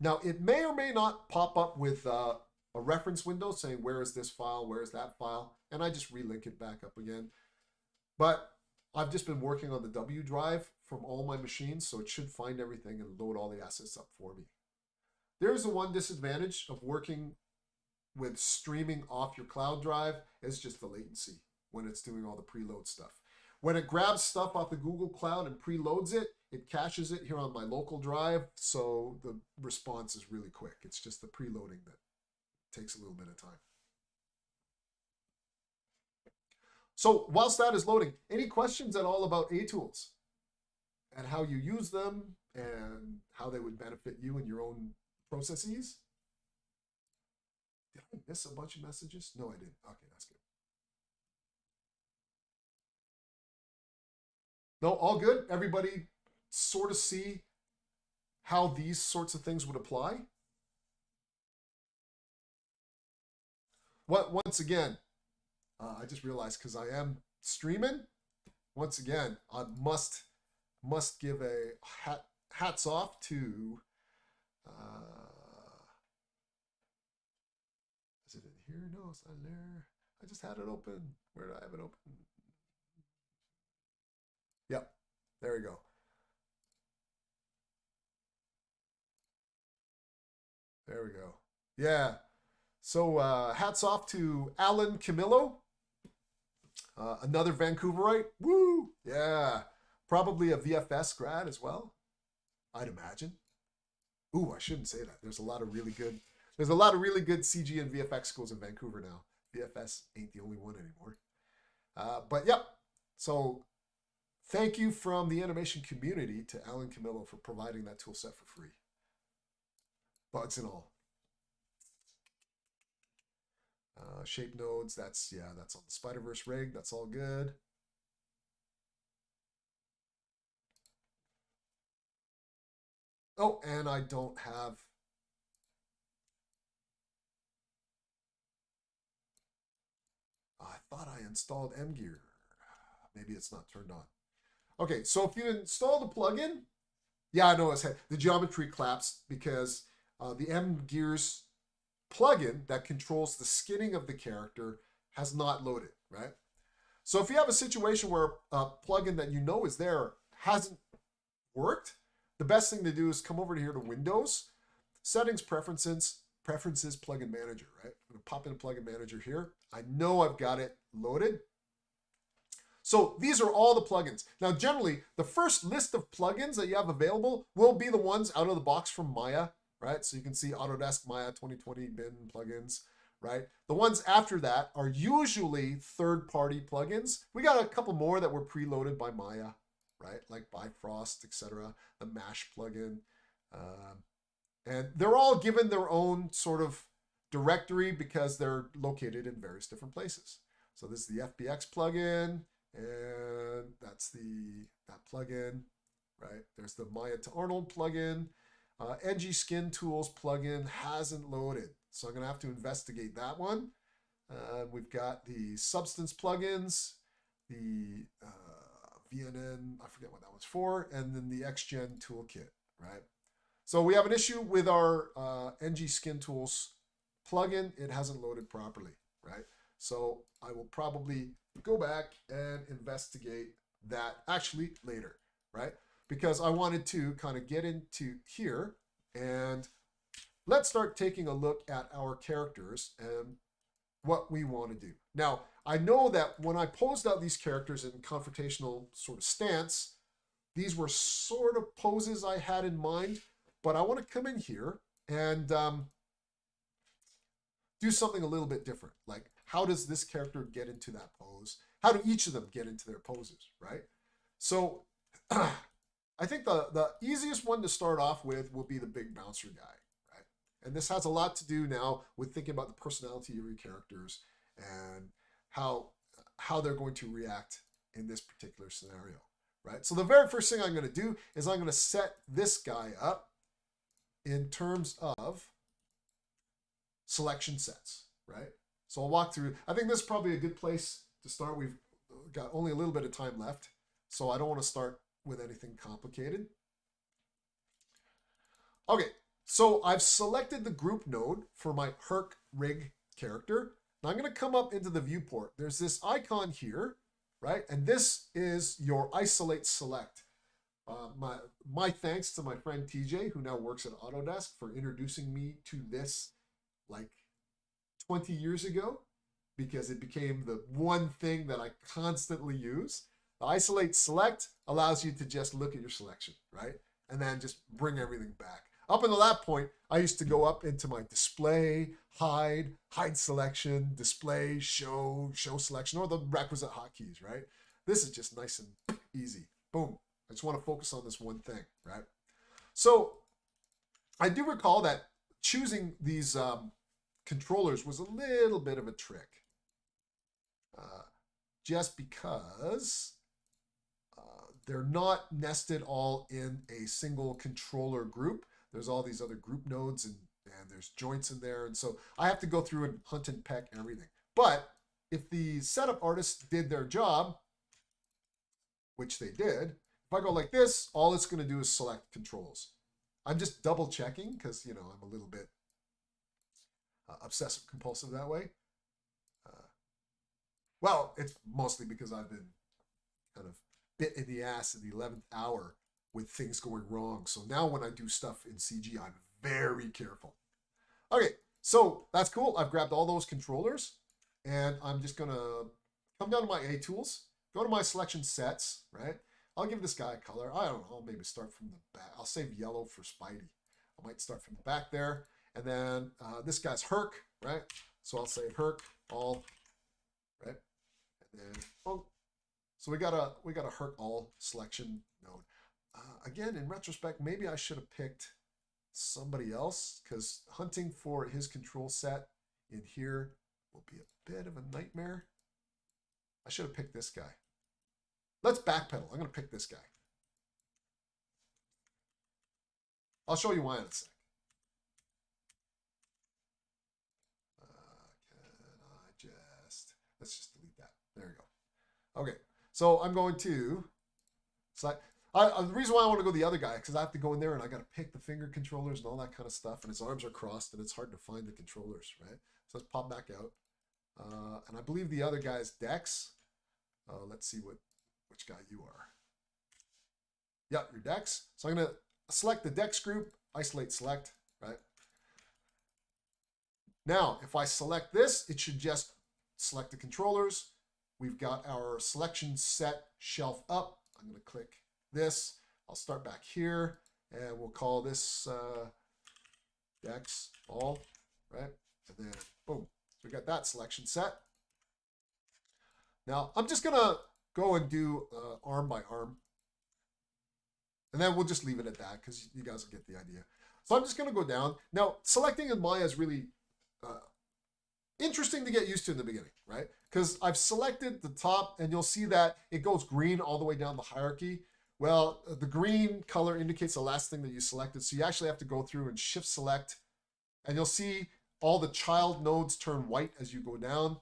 Now, it may or may not pop up with a reference window saying, where is this file, where is that file? And I just relink it back up again. But I've just been working on the W drive from all my machines, so it should find everything and load all the assets up for me. There's the one disadvantage of working with streaming off your cloud drive, is just the latency when it's doing all the preload stuff. When it grabs stuff off the Google Cloud and preloads it, it caches it here on my local drive, so the response is really quick. It's just the preloading that takes a little bit of time. So whilst that is loading, any questions at all about A-tools and how you use them and how they would benefit you in your own processes? Did I miss a bunch of messages? No, I didn't. Okay, that's good. No, all good. Everybody sort of see how these sorts of things would apply. Once again, I just realized because I am streaming. Once again, I must give a hats off to. Is it in here? No, it's not there. I just had it open. Where did I have it open? Yep, there we go. There we go. Yeah. So hats off to Alan Camillo, another Vancouverite. Woo! Yeah. Probably a VFS grad as well, I'd imagine. Ooh, I shouldn't say that. There's a lot of really good CG and VFX schools in Vancouver now. VFS ain't the only one anymore. But yep. So thank you from the animation community to Alan Camillo for providing that tool set for free. Bugs and all. Shape nodes, that's on the Spider-Verse rig. That's all good. Oh, and I don't have. I thought I installed MGear. Maybe it's not turned on. Okay, so if you install the plugin, yeah, I know the geometry collapsed because the MGears plugin that controls the skinning of the character has not loaded, right? So if you have a situation where a plugin that you know is there hasn't worked, the best thing to do is come over here to Windows, Settings, Preferences, Plugin Manager, right? I'm going to pop in a Plugin Manager here. I know I've got it loaded. So these are all the plugins. Now, generally, the first list of plugins that you have available will be the ones out of the box from Maya, right? So you can see Autodesk Maya 2020 bin plugins, right? The ones after that are usually third-party plugins. We got a couple more that were preloaded by Maya, right? Like Bifrost, etc., the Mash plugin. And they're all given their own sort of directory because they're located in various different places. So this is the FBX plugin, and that's that plugin, right? There's the Maya to Arnold plugin. NG Skin Tools plugin hasn't loaded, so I'm going to have to investigate that one. We've got the Substance plugins, the VNN, I forget what that was for, and then the XGen toolkit, right? So we have an issue with our NG Skin Tools plugin. It hasn't loaded properly, right? So I will probably go back and investigate that actually later, right? Because I wanted to kind of get into here and let's start taking a look at our characters and what we want to do. Now, I know that when I posed out these characters in confrontational sort of stance, these were sort of poses I had in mind, but I want to come in here and do something a little bit different. Like, how does this character get into that pose? How do each of them get into their poses, right? So I think the easiest one to start off with will be the big bouncer guy, right? And this has a lot to do now with thinking about the personality of your characters and how they're going to react in this particular scenario, right? So the very first thing I'm going to do is I'm going to set this guy up in terms of selection sets, right? So I'll walk through. I think this is probably a good place to start. We've got only a little bit of time left, so I don't want to start with anything complicated. Okay, so I've selected the group node for my Herc rig character. Now I'm going to come up into the viewport. There's this icon here, right? And this is your isolate select. My thanks to my friend TJ, who now works at Autodesk, for introducing me to this like 20 years ago, because it became the one thing that I constantly use. The isolate select allows you to just look at your selection, right? And then just bring everything back. Up until that point, I used to go up into my display, hide selection, display, show selection, or the requisite hotkeys, right? This is just nice and easy. Boom. I just want to focus on this one thing, right? So I do recall that choosing these controllers was a little bit of a trick. Just because they're not nested all in a single controller group. There's all these other group nodes and there's joints in there. And so I have to go through and hunt and peck everything. But if the setup artists did their job, which they did, if I go like this, all it's going to do is select controls. I'm just double checking because, you know, I'm a little bit obsessive compulsive that way. Well, it's mostly because I've been kind of bit in the ass in the 11th hour with things going wrong. So now when I do stuff in CG, I'm very careful. Okay, so that's cool. I've grabbed all those controllers and I'm just gonna come down to my A tools, go to my selection sets, right? I'll give this guy a color. I don't know, I'll maybe start from the back. I'll save yellow for Spidey. I might start from the back there. And then this guy's Herc, right? So I'll say Herc, all, right? And then, oh, so we got a Herc all selection node. Again, in retrospect, maybe I should have picked somebody else because hunting for his control set in here will be a bit of a nightmare. I should have picked this guy. Let's backpedal. I'm going to pick this guy. I'll show you why in a sec. Let's just delete that. There we go. Okay, so I'm going to select. The reason why I want to go the other guy because I have to go in there and I got to pick the finger controllers and all that kind of stuff, and his arms are crossed and it's hard to find the controllers, right? So let's pop back out, and I believe the other guy is Dex. Let's see which guy you are. Yeah, you're Dex. So I'm going to select the Dex group, isolate select, right? Now, if I select this, it should just select the controllers. We've got our selection set shelf up. I'm going to click this. I'll start back here and we'll call this Dex all, right? And then boom, so we got that selection set. Now I'm just going to go and do arm by arm. And then we'll just leave it at that because you guys will get the idea. So I'm just going to go down. Now, selecting in Maya is really interesting to get used to in the beginning, right? Because I've selected the top and you'll see that it goes green all the way down the hierarchy. Well, the green color indicates the last thing that you selected. So you actually have to go through and shift select and you'll see all the child nodes turn white as you go down,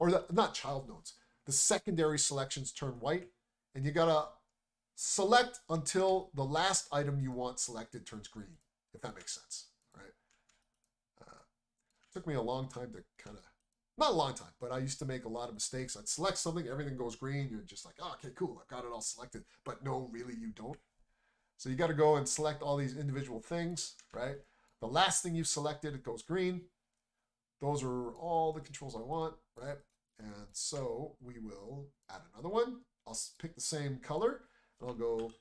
or not child nodes, the secondary selections turn white, and you gotta select until the last item you want selected turns green, if that makes sense, right? Took me a long time to kind of, not a long time, but I used to make a lot of mistakes. I'd select something, everything goes green. You're just like, oh, okay, cool, I've got it all selected. But no, really, you don't. So you got to go and select all these individual things, right? The last thing you've selected, it goes green. Those are all the controls I want, right? And so we will add another one. I'll pick the same color, and I'll go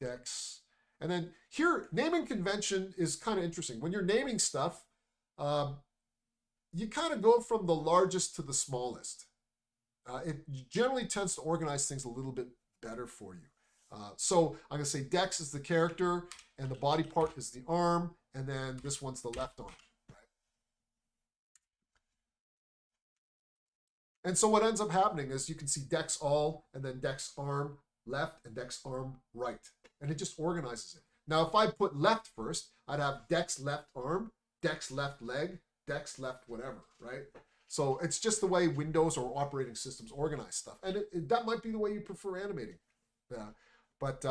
Dex. And then here, naming convention is kind of interesting. When you're naming stuff, you kind of go from the largest to the smallest. It generally tends to organize things a little bit better for you. So I'm going to say Dex is the character, and the body part is the arm, and then this one's the left arm. Right? And so what ends up happening is you can see Dex all, and then Dex arm left, and Dex arm right. And it just organizes it. Now, if I put left first, I'd have Dex left arm, Dex left leg, Dex left whatever, right? So it's just the way Windows or operating systems organize stuff. And that might be the way you prefer animating. Yeah. But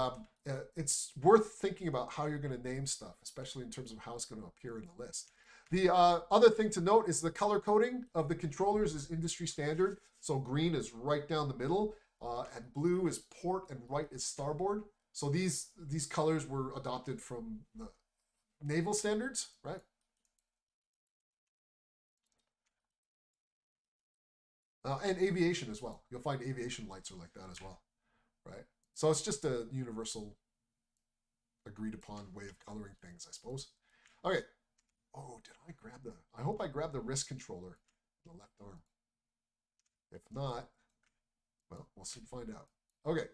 it's worth thinking about how you're going to name stuff, especially in terms of how it's going to appear in the list. The other thing to note is the color coding of the controllers is industry standard. So green is right down the middle, and blue is port, and right is starboard. So these colors were adopted from the naval standards, right? And aviation as well. You'll find aviation lights are like that as well, right? So it's just a universal agreed upon way of coloring things, I suppose. Okay. Oh, did I grab I hope I grabbed the wrist controller in the left arm. If not, well, we'll soon find out. Okay.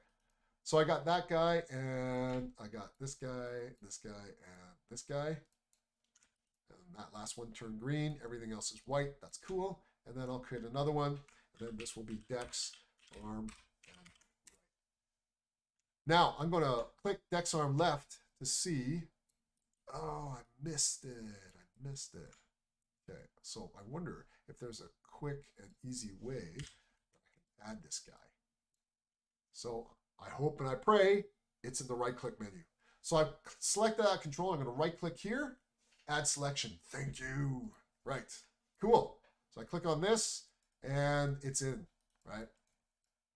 So I got that guy, and I got this guy, and this guy. And that last one turned green. Everything else is white. That's cool. And then I'll create another one. And then this will be Dex arm. Now I'm going to click Dex arm left to see. Oh, I missed it. I missed it. Okay, so I wonder if there's a quick and easy way that I can add this guy. So I hope and I pray it's in the right click menu. So I select that control. I'm going to right click here, add selection. Thank you. Right. Cool. So I click on this and it's in, right?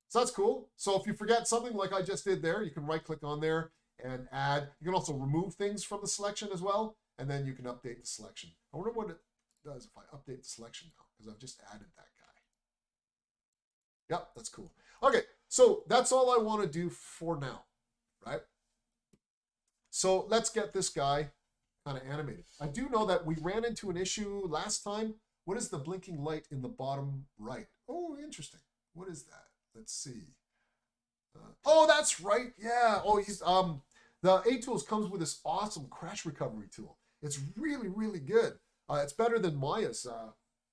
So that's cool. So if you forget something like I just did there, you can right click on there and add. You can also remove things from the selection as well. And then you can update the selection. I wonder what it does if I update the selection now, because I've just added that guy. Yep, that's cool. Okay, so that's all I want to do for now, right? So let's get this guy kind of animated. I do know that we ran into an issue last time. What is the blinking light in the bottom right? Oh, interesting. What is that? Let's see. Oh, that's right. Yeah. Oh, he's the A-Tools comes with this awesome crash recovery tool. It's really, really good. It's better than Maya's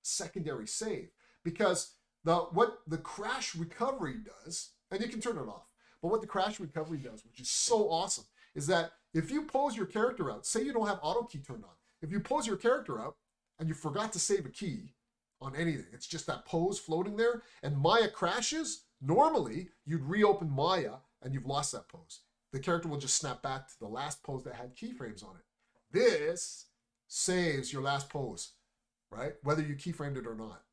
secondary save, because what the crash recovery does, and you can turn it off, but what the crash recovery does, which is so awesome, is that if you pose your character out, say you don't have auto key turned on, if you pose your character out and you forgot to save a key on anything, it's just that pose floating there, and Maya crashes, normally you'd reopen Maya and you've lost that pose. The character will just snap back to the last pose that had keyframes on it. This saves your last pose, right? Whether you keyframed it or not.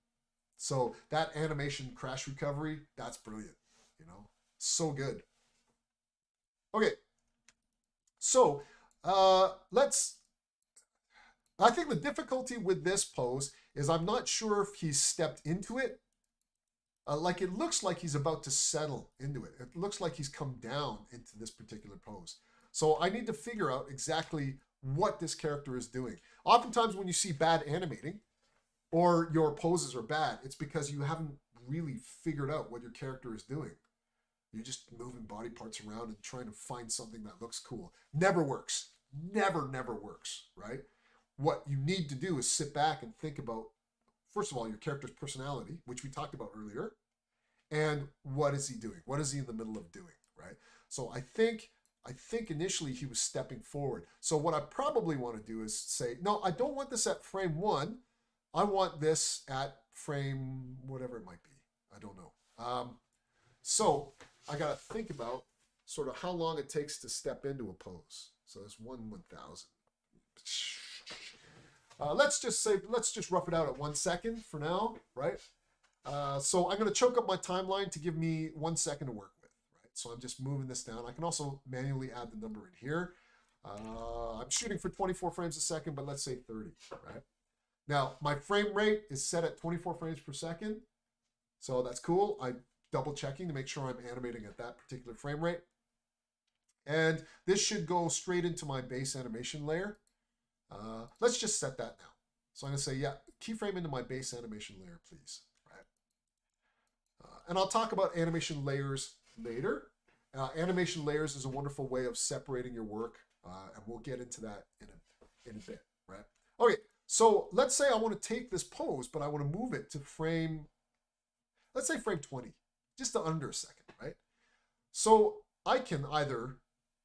So that animation crash recovery, that's brilliant, you know, so good. Okay, so I think the difficulty with this pose is I'm not sure if he's stepped into it. Like it looks like he's about to settle into it. It looks like he's come down into this particular pose. So I need to figure out exactly what this character is doing. Oftentimes when you see bad animating or your poses are bad, it's because you haven't really figured out what your character is doing. You're just moving body parts around and trying to find something that looks cool. Never works. Never, never works, right? What you need to do is sit back and think about, first of all, your character's personality, which we talked about earlier, and what is he doing? What is he in the middle of doing, right? So I think initially he was stepping forward. So what I probably want to do is say, no, I don't want this at frame 1. I want this at frame whatever it might be. I don't know. So I got to think about sort of how long it takes to step into a pose. So that's 1/1000. Let's just rough it out at 1 second for now, right? So I'm going to choke up my timeline to give me 1 second to work with, right? So I'm just moving this down. I can also manually add the number in here. I'm shooting for 24 frames a second, but let's say 30, right? Now, my frame rate is set at 24 frames per second. So that's cool. I'm double checking to make sure I'm animating at that particular frame rate. And this should go straight into my base animation layer. Let's just set that now. So I'm going to say, yeah, keyframe into my base animation layer, please. Right? And I'll talk about animation layers later. Animation layers is a wonderful way of separating your work, and we'll get into that in a bit. Right? Okay, so let's say I want to take this pose, but I want to move it to frame, let's say frame 20, just to under a second, right? So I can either,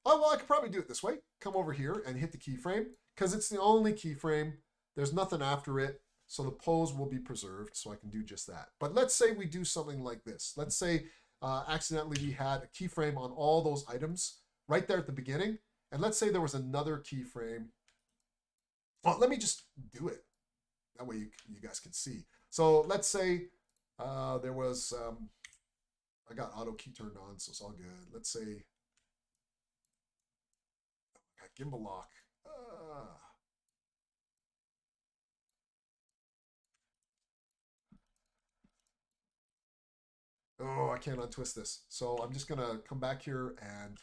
I could probably do it this way. Come over here and hit the keyframe, because it's the only keyframe. There's nothing after it, so the pose will be preserved, so I can do just that. But let's say we do something like this. Let's say accidentally we had a keyframe on all those items right there at the beginning, and let's say there was another keyframe. Well, let me just do it. That way you guys can see. So let's say there was, I got auto key turned on, so it's all good. Let's say, I got gimbal lock. Oh, I can't untwist this. So I'm just going to come back here and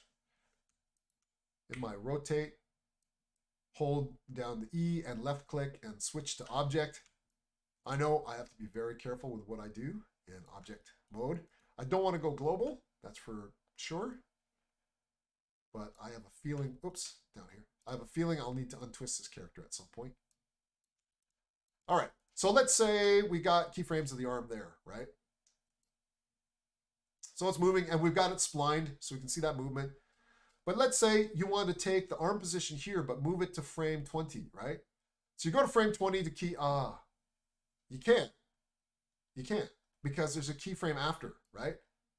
in my rotate, hold down the E and left click and switch to object. I know I have to be very careful with what I do in object mode. I don't want to go global, that's for sure. But I have a feeling, oops, down here. I have a feeling I'll need to untwist this character at some point. All right, so let's say we got keyframes of the arm there, right? So it's moving and we've got it splined so we can see that movement. But let's say you want to take the arm position here, but move it to frame 20, right? So you go to frame 20 to key, you can't. You can't because there's a keyframe after, right?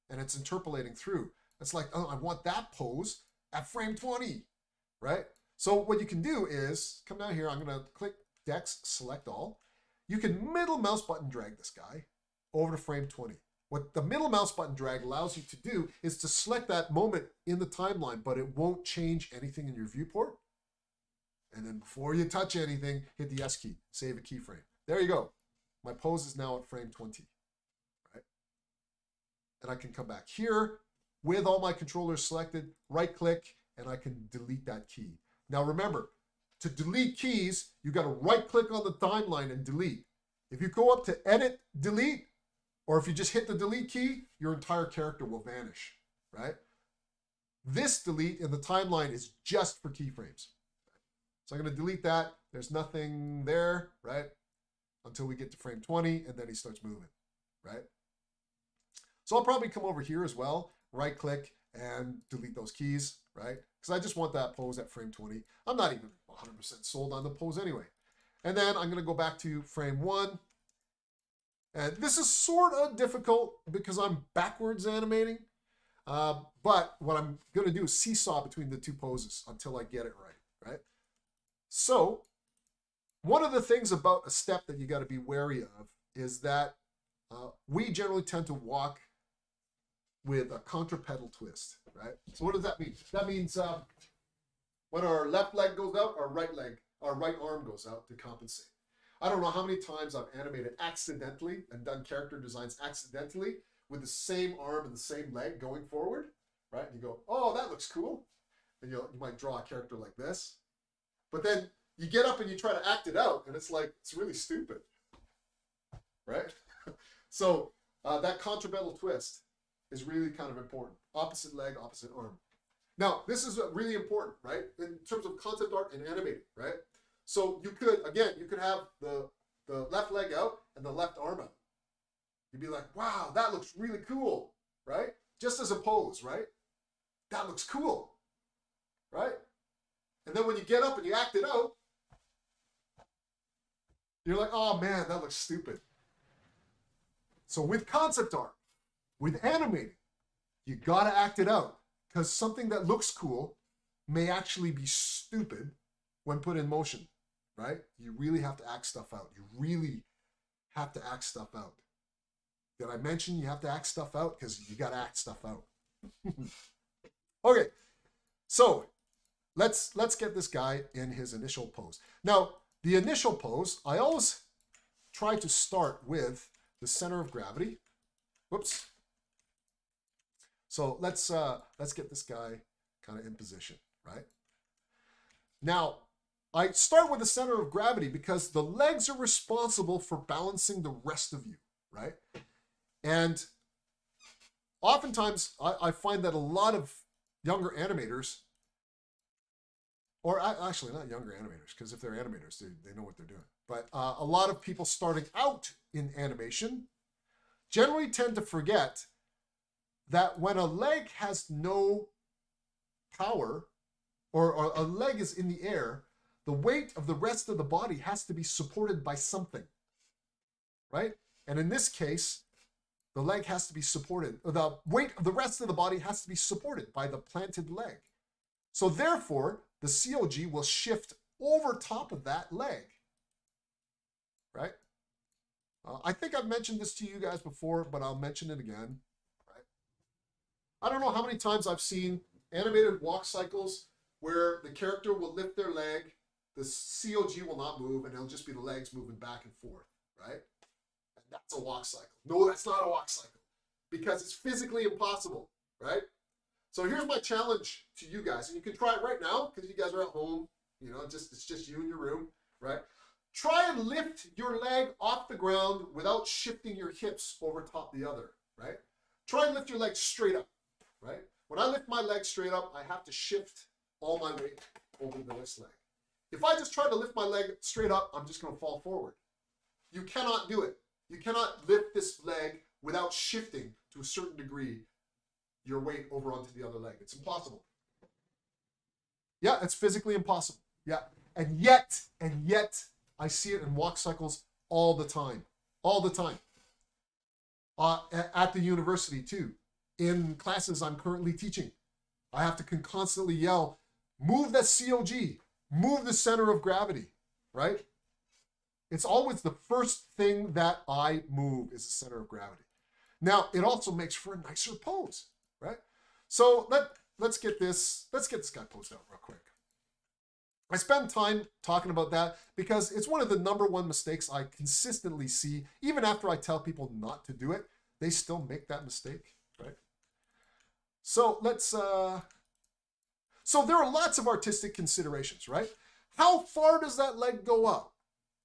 And it's interpolating through. It's like, oh, I want that pose at frame 20, right? So what you can do is come down here. I'm going to click Dex, select all. You can middle mouse button drag this guy over to frame 20. What the middle mouse button drag allows you to do is to select that moment in the timeline, but it won't change anything in your viewport. And then before you touch anything, hit the S key, save a keyframe. There you go. My pose is now at frame 20, right? And I can come back here with all my controllers selected, right click, and I can delete that key. Now remember, to delete keys, you got to right click on the timeline and delete. If you go up to edit, delete, or if you just hit the delete key, your entire character will vanish, right? This delete in the timeline is just for keyframes. So I'm going to delete that. There's nothing there, right? Until we get to frame 20, and then he starts moving, right? So I'll probably come over here as well, right click, and delete those keys, right? Because I just want that pose at frame 20. I'm not even 100% sold on the pose anyway. And then I'm going to go back to frame 1. And this is sort of difficult because I'm backwards animating. But what I'm going to do is seesaw between the two poses until I get it right, right? So one of the things about a step that you got to be wary of is that we generally tend to walk with a contrapedal twist, right? So what does that mean? That means when our left leg goes out, our right arm goes out to compensate. I don't know how many times I've animated accidentally and done character designs accidentally with the same arm and the same leg going forward, right? And you go, oh, that looks cool. And you might draw a character like this. But then you get up and you try to act it out, and it's like, it's really stupid, right? So that contrapedal twist is really kind of important. Opposite leg, opposite arm. Now, this is really important, right? In terms of concept art and animating, right? So you could, again, you could have the left leg out and the left arm out. You'd be like, wow, that looks really cool, right? Just as a pose, right? That looks cool, right? And then when you get up and you act it out, you're like, oh man, that looks stupid. So with concept art, with animating, you gotta act it out because something that looks cool may actually be stupid when put in motion, right? You really have to act stuff out. You really have to act stuff out. Did I mention you have to act stuff out? Because you got to act stuff out. Okay, so let's get this guy in his initial pose. Now, the initial pose, I always try to start with the center of gravity. Whoops. So let's get this guy kind of in position, right? Now, I start with the center of gravity because the legs are responsible for balancing the rest of you, right? And oftentimes, I find that a lot of younger animators, or actually not younger animators, because if they're animators, they know what they're doing. But a lot of people starting out in animation generally tend to forget that when a leg has no power, or a leg is in the air, the weight of the rest of the body has to be supported by something, right? And in this case, the leg has to be supported, or the weight of the rest of the body has to be supported by the planted leg. So therefore, the COG will shift over top of that leg, right? I think I've mentioned this to you guys before, but I'll mention it again, right? I don't know how many times I've seen animated walk cycles where the character will lift their leg, the COG will not move, and it'll just be the legs moving back and forth, right? And that's a walk cycle. No, that's not a walk cycle because it's physically impossible, right? So here's my challenge to you guys, and you can try it right now because you guys are at home, you know, it's just you in your room, right? Try and lift your leg off the ground without shifting your hips over top the other, right? Try and lift your leg straight up, right? When I lift my leg straight up, I have to shift all my weight over this leg. If I just try to lift my leg straight up, I'm just going to fall forward. You cannot do it. You cannot lift this leg without shifting to a certain degree your weight over onto the other leg. It's impossible. Yeah, it's physically impossible. Yeah. And yet, I see it in walk cycles all the time. All the time. At the university too. In classes I'm currently teaching, I have to constantly yell, move that COG, move the center of gravity, right? It's always the first thing that I move is the center of gravity. Now, it also makes for a nicer pose, right? So let's get this guy posed out real quick. I spend time talking about that because it's one of the number one mistakes I consistently see. Even after I tell people not to do it, they still make that mistake, right? So so there are lots of artistic considerations, right? How far does that leg go up?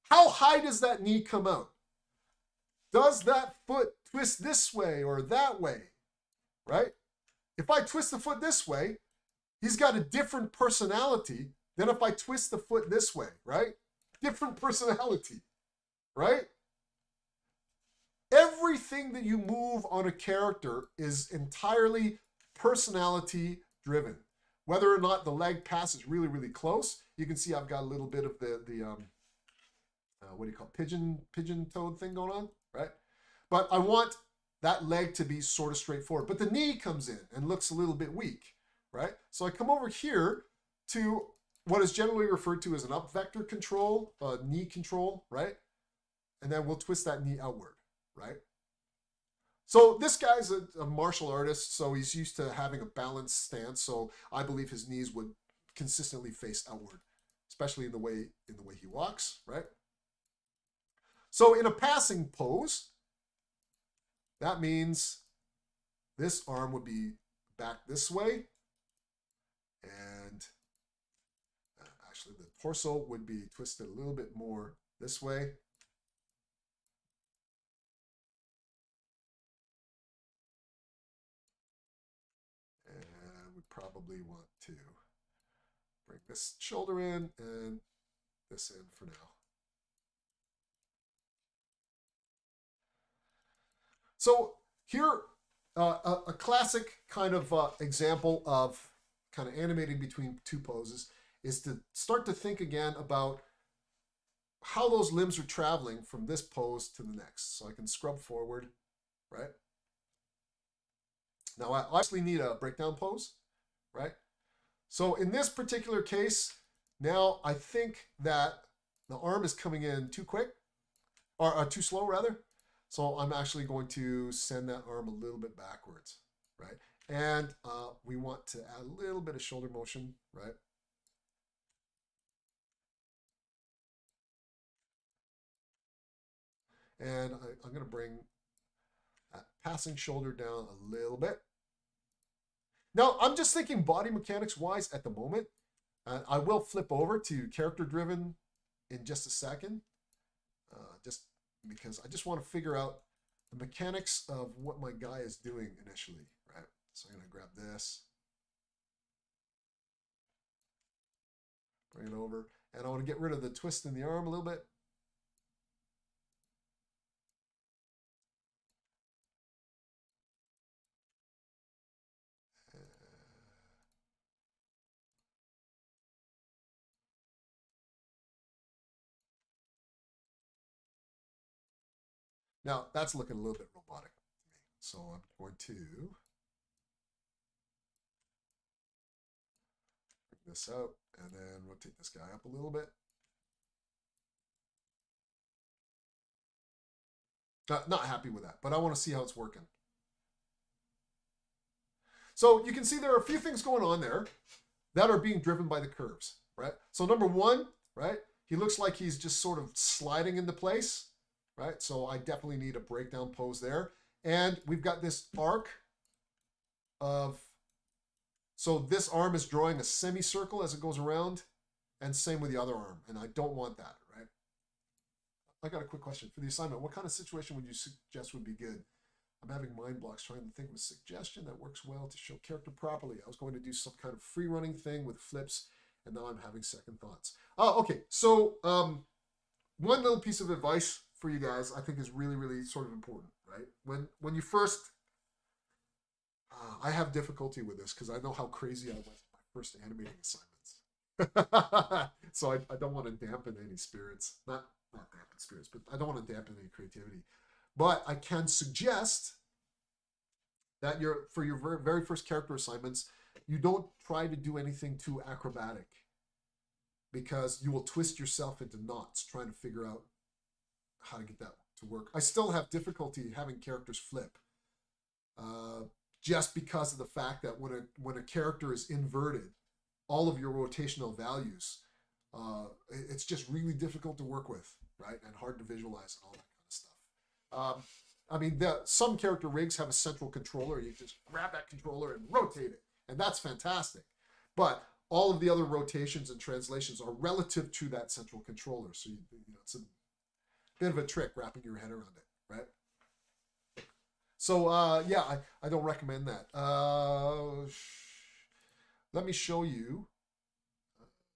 How high does that knee come out? Does that foot twist this way or that way, right? If I twist the foot this way, he's got a different personality than if I twist the foot this way, right? Different personality, right? Everything that you move on a character is entirely personality driven. Whether or not the leg passes really, really close, you can see I've got a little bit of the what do you call it? pigeon toed thing going on, right? But I want that leg to be sort of straightforward. But the knee comes in and looks a little bit weak, right? So I come over here to what is generally referred to as an up vector control, knee control, right? And then we'll twist that knee outward, right? So this guy's a martial artist, so he's used to having a balanced stance. So I believe his knees would consistently face outward, especially in the way he walks, right? So in a passing pose, that means this arm would be back this way, and actually the torso would be twisted a little bit more this way. Probably want to bring this shoulder in and this in for now. So here, a classic kind of example of kind of animating between two poses is to start to think again about how those limbs are traveling from this pose to the next. So I can scrub forward, right? Now I obviously need a breakdown pose, right? So in this particular case, now I think that the arm is coming in too quick, or too slow rather. So I'm actually going to send that arm a little bit backwards, right? And we want to add a little bit of shoulder motion, right? And I'm going to bring that passing shoulder down a little bit. Now, I'm just thinking body mechanics wise at the moment. I will flip over to character driven in just a second, just because I just want to figure out the mechanics of what my guy is doing initially, right? So I'm going to grab this, bring it over, and I want to get rid of the twist in the arm a little bit. Now, that's looking a little bit robotic to me. So I'm going to bring this out and then rotate this guy up a little bit. Not happy with that, but I want to see how it's working. So you can see there are a few things going on there that are being driven by the curves, right? So number one, right, he looks like he's just sort of sliding into place, right? So I definitely need a breakdown pose there. And we've got this arc of, so this arm is drawing a semicircle as it goes around, and same with the other arm, and I don't want that, right? I got a quick question for the assignment. What kind of situation would you suggest would be good? I'm having mind blocks trying to think of a suggestion that works well to show character properly. I was going to do some kind of free running thing with flips, and now I'm having second thoughts. Oh, okay. So one little piece of advice for you guys, I think is really, really sort of important, right? When you first, I have difficulty with this because I know how crazy I was in my first animating assignments. So I don't want to dampen any spirits. Not dampen spirits, but I don't want to dampen any creativity. But I can suggest that for your very first character assignments, you don't try to do anything too acrobatic, because you will twist yourself into knots trying to figure out how to get that to work. I still have difficulty having characters flip, just because of the fact that when a character is inverted, all of your rotational values, it's just really difficult to work with, right? And hard to visualize and all that kind of stuff. I mean, some character rigs have a central controller. You just grab that controller and rotate it, and that's fantastic. But all of the other rotations and translations are relative to that central controller. So it's a bit of a trick wrapping your head around it, right? So yeah, I don't recommend that. Let me show you.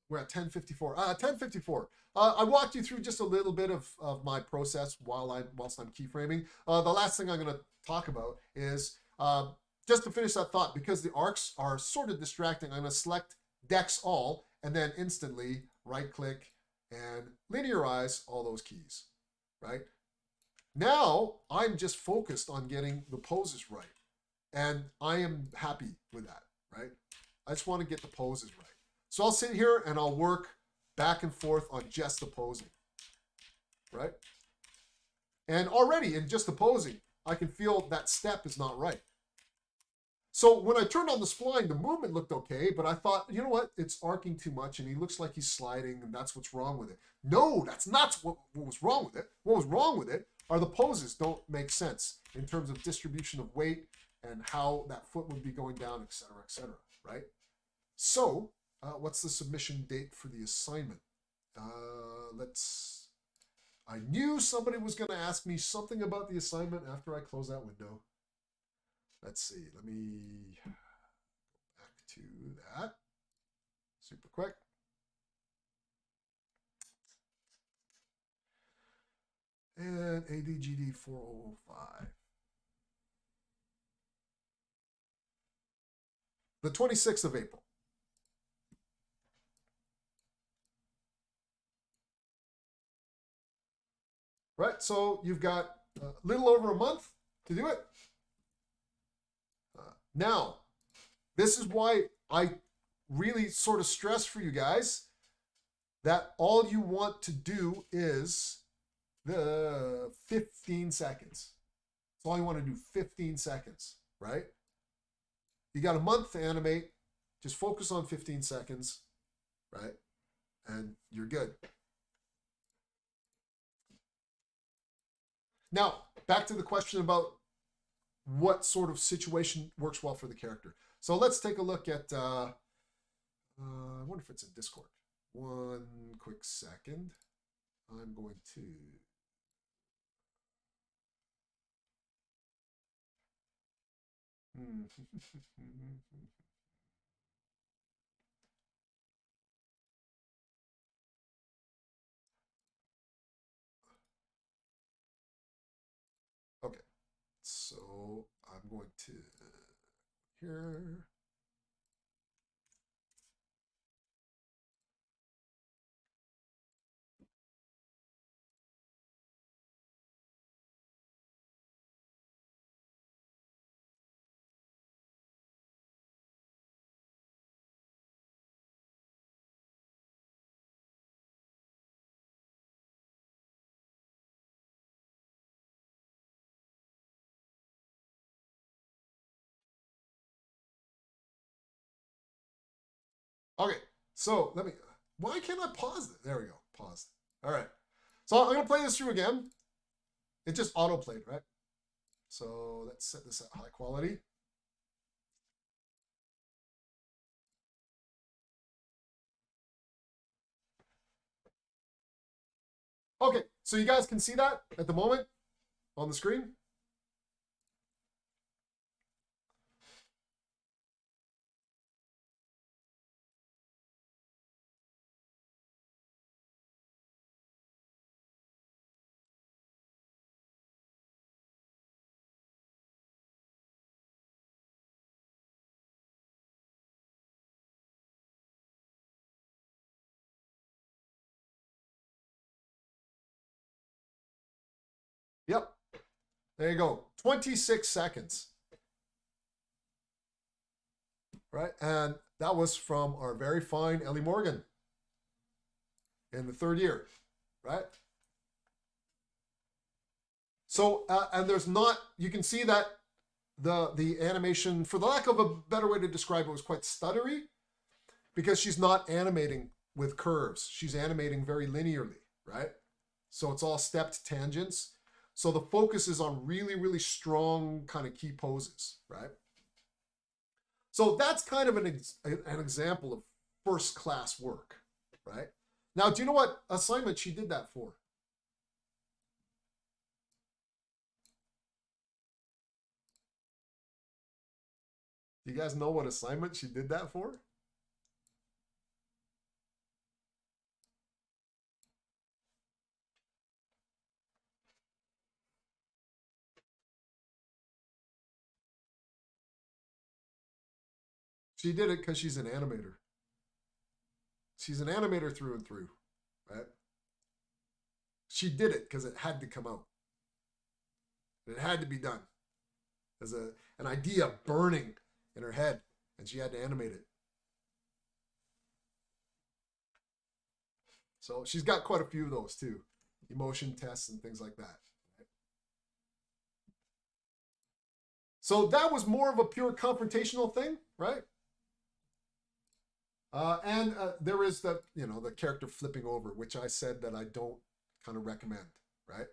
We're at 10:54. 10:54. I walked you through just a little bit of my process whilst I'm keyframing. The last thing I'm going to talk about is just to finish that thought, because the arcs are sort of distracting. I'm going to select Dex All and then instantly right click and linearize all those keys, right? Now I'm just focused on getting the poses right, and I am happy with that, right? I just want to get the poses right. So I'll sit here and I'll work back and forth on just the posing, right? And already in just the posing, I can feel that step is not right. So when I turned on the spline, the movement looked okay, but I thought, you know what? It's arcing too much and he looks like he's sliding, and that's what's wrong with it. No, that's not what was wrong with it. What was wrong with it are the poses don't make sense in terms of distribution of weight and how that foot would be going down, et cetera, right? So what's the submission date for the assignment? I knew somebody was going to ask me something about the assignment after I close that window. Let's see, let me go back to that super quick. And ADGD 405. The 26th of April. Right, so you've got a little over a month to do it. Now, this is why I really sort of stress for you guys that all you want to do is the 15 seconds. That's all you want to do, 15 seconds, right? You got a month to animate. Just focus on 15 seconds, right? And you're good. Now, back to the question about what sort of situation works well for the character. So let's take a look at, I wonder if it's in Discord. One quick second. I'm going to... Okay, so I'm going to here. Okay, so let me, why can't I pause it? There we go, paused. All right, so I'm gonna play this through again. It just auto-played, right? So let's set this at high quality. Okay, so you guys can see that at the moment on the screen. Yep. There you go. 26 seconds. Right? And that was from our very fine Ellie Morgan in the 3rd year. Right? So, and there's not, you can see that the animation, for the lack of a better way to describe it, was quite stuttery because she's not animating with curves. She's animating very linearly, right? So it's all stepped tangents. So the focus is on really, really strong kind of key poses, right? So that's kind of an example of first class work, right? Now, do you know what assignment she did that for? Do you guys know what assignment she did that for? She did it because she's an animator. She's an animator through and through, right? She did it because it had to come out. It had to be done. There's an idea burning in her head, and she had to animate it. So she's got quite a few of those too. Emotion tests and things like that. So that was more of a pure confrontational thing, right? And there is the, the character flipping over, which I said that I don't kind of recommend, right?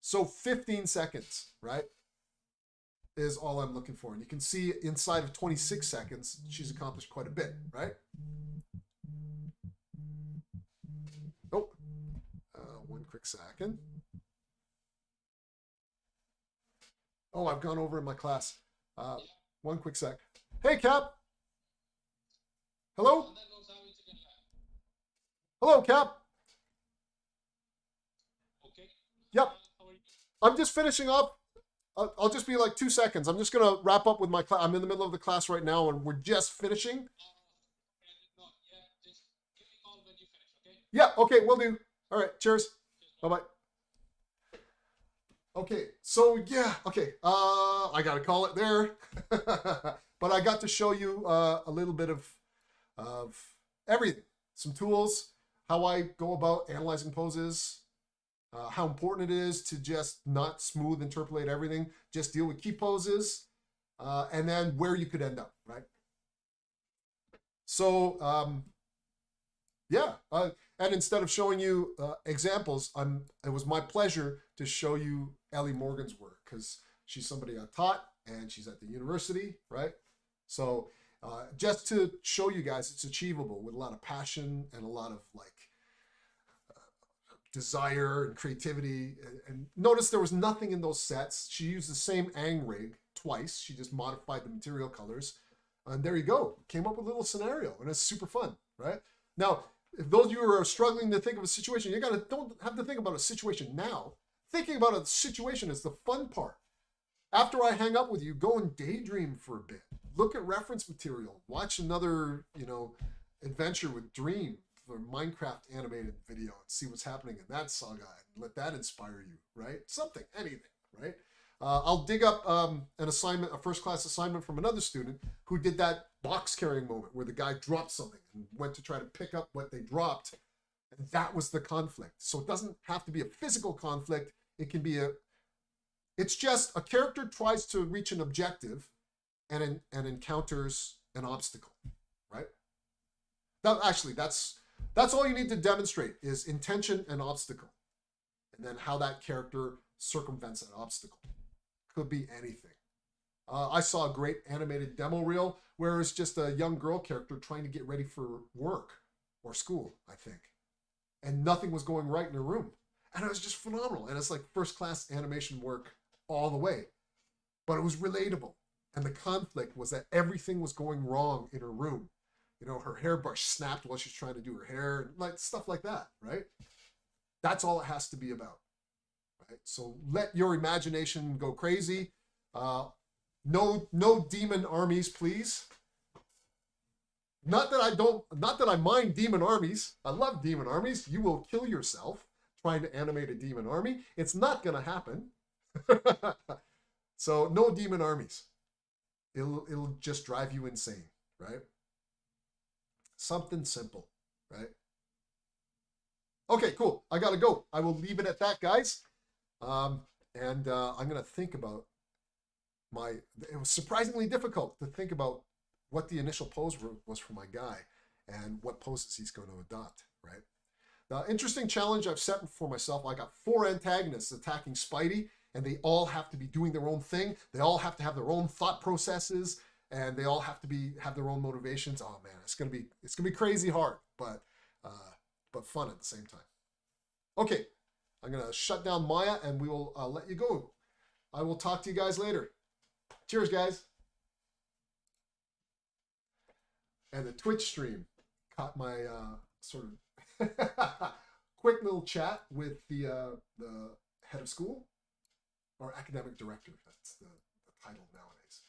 So 15 seconds, right, is all I'm looking for. And you can see inside of 26 seconds, she's accomplished quite a bit, right? Oh, one quick second. Oh, I've gone over in my class. One quick sec. Hey, Cap. Hello? Hello, Cap. Okay. Yep. I'm just finishing up. I'll just be like 2 seconds. I'm just going to wrap up with my class. I'm in the middle of the class right now, and we're just finishing. Just give me a call when you finish, okay? Yeah, okay, will do. All right, cheers. Bye-bye. Okay, so yeah, okay. I got to call it there. But I got to show you a little bit of everything. Some tools, how I go about analyzing poses, how important it is to just not smooth interpolate everything, just deal with key poses, and then where you could end up, right? So, yeah, and instead of showing you examples, it was my pleasure to show you Ellie Morgan's work because she's somebody I taught and she's at the university, right? So just to show you guys it's achievable with a lot of passion and a lot of desire and creativity. And notice there was nothing in those sets. She used the same ang rig twice. She just modified the material colors. And there you go. Came up with a little scenario and it's super fun, right? Now, if those of you who are struggling to think of a situation, don't have to think about a situation now. Thinking about a situation is the fun part. After I hang up with you, go and daydream for a bit. Look at reference material. Watch another, adventure with Dream, or Minecraft animated video, and see what's happening in that saga and let that inspire you, right? Something, anything, right? I'll dig up an assignment, a first class assignment from another student who did that box carrying moment where the guy dropped something and went to try to pick up what they dropped. And that was the conflict. So it doesn't have to be a physical conflict. It can be it's just a character tries to reach an objective and encounters an obstacle, right? That's all you need to demonstrate is intention and obstacle. And then how that character circumvents that obstacle. Could be anything. I saw a great animated demo reel where it's just a young girl character trying to get ready for work or school, I think. And nothing was going right in her room. And it was just phenomenal. And it's like first class animation work all the way. But it was relatable. And the conflict was that everything was going wrong in her room. Her hairbrush snapped while she's trying to do her hair, like stuff like that, right? That's all it has to be about. Right? So let your imagination go crazy. No demon armies, please. Not that I mind demon armies. I love demon armies. You will kill yourself trying to animate a demon army. It's not going to happen. So no demon armies. It'll just drive you insane, right? Something simple, right? Okay, cool. I got to go. I will leave it at that, guys. I'm going to think about it was surprisingly difficult to think about what the initial pose was for my guy and what poses he's going to adopt, right? The interesting challenge I've set for myself, I got 4 antagonists attacking Spidey, and they all have to be doing their own thing. They all have to have their own thought processes, and they all have to have their own motivations. Oh man, it's gonna be crazy hard, but fun at the same time. Okay, I'm gonna shut down Maya, and we will let you go. I will talk to you guys later. Cheers, guys. And the Twitch stream caught my sort of quick little chat with the head of school, or academic director. That's the title nowadays.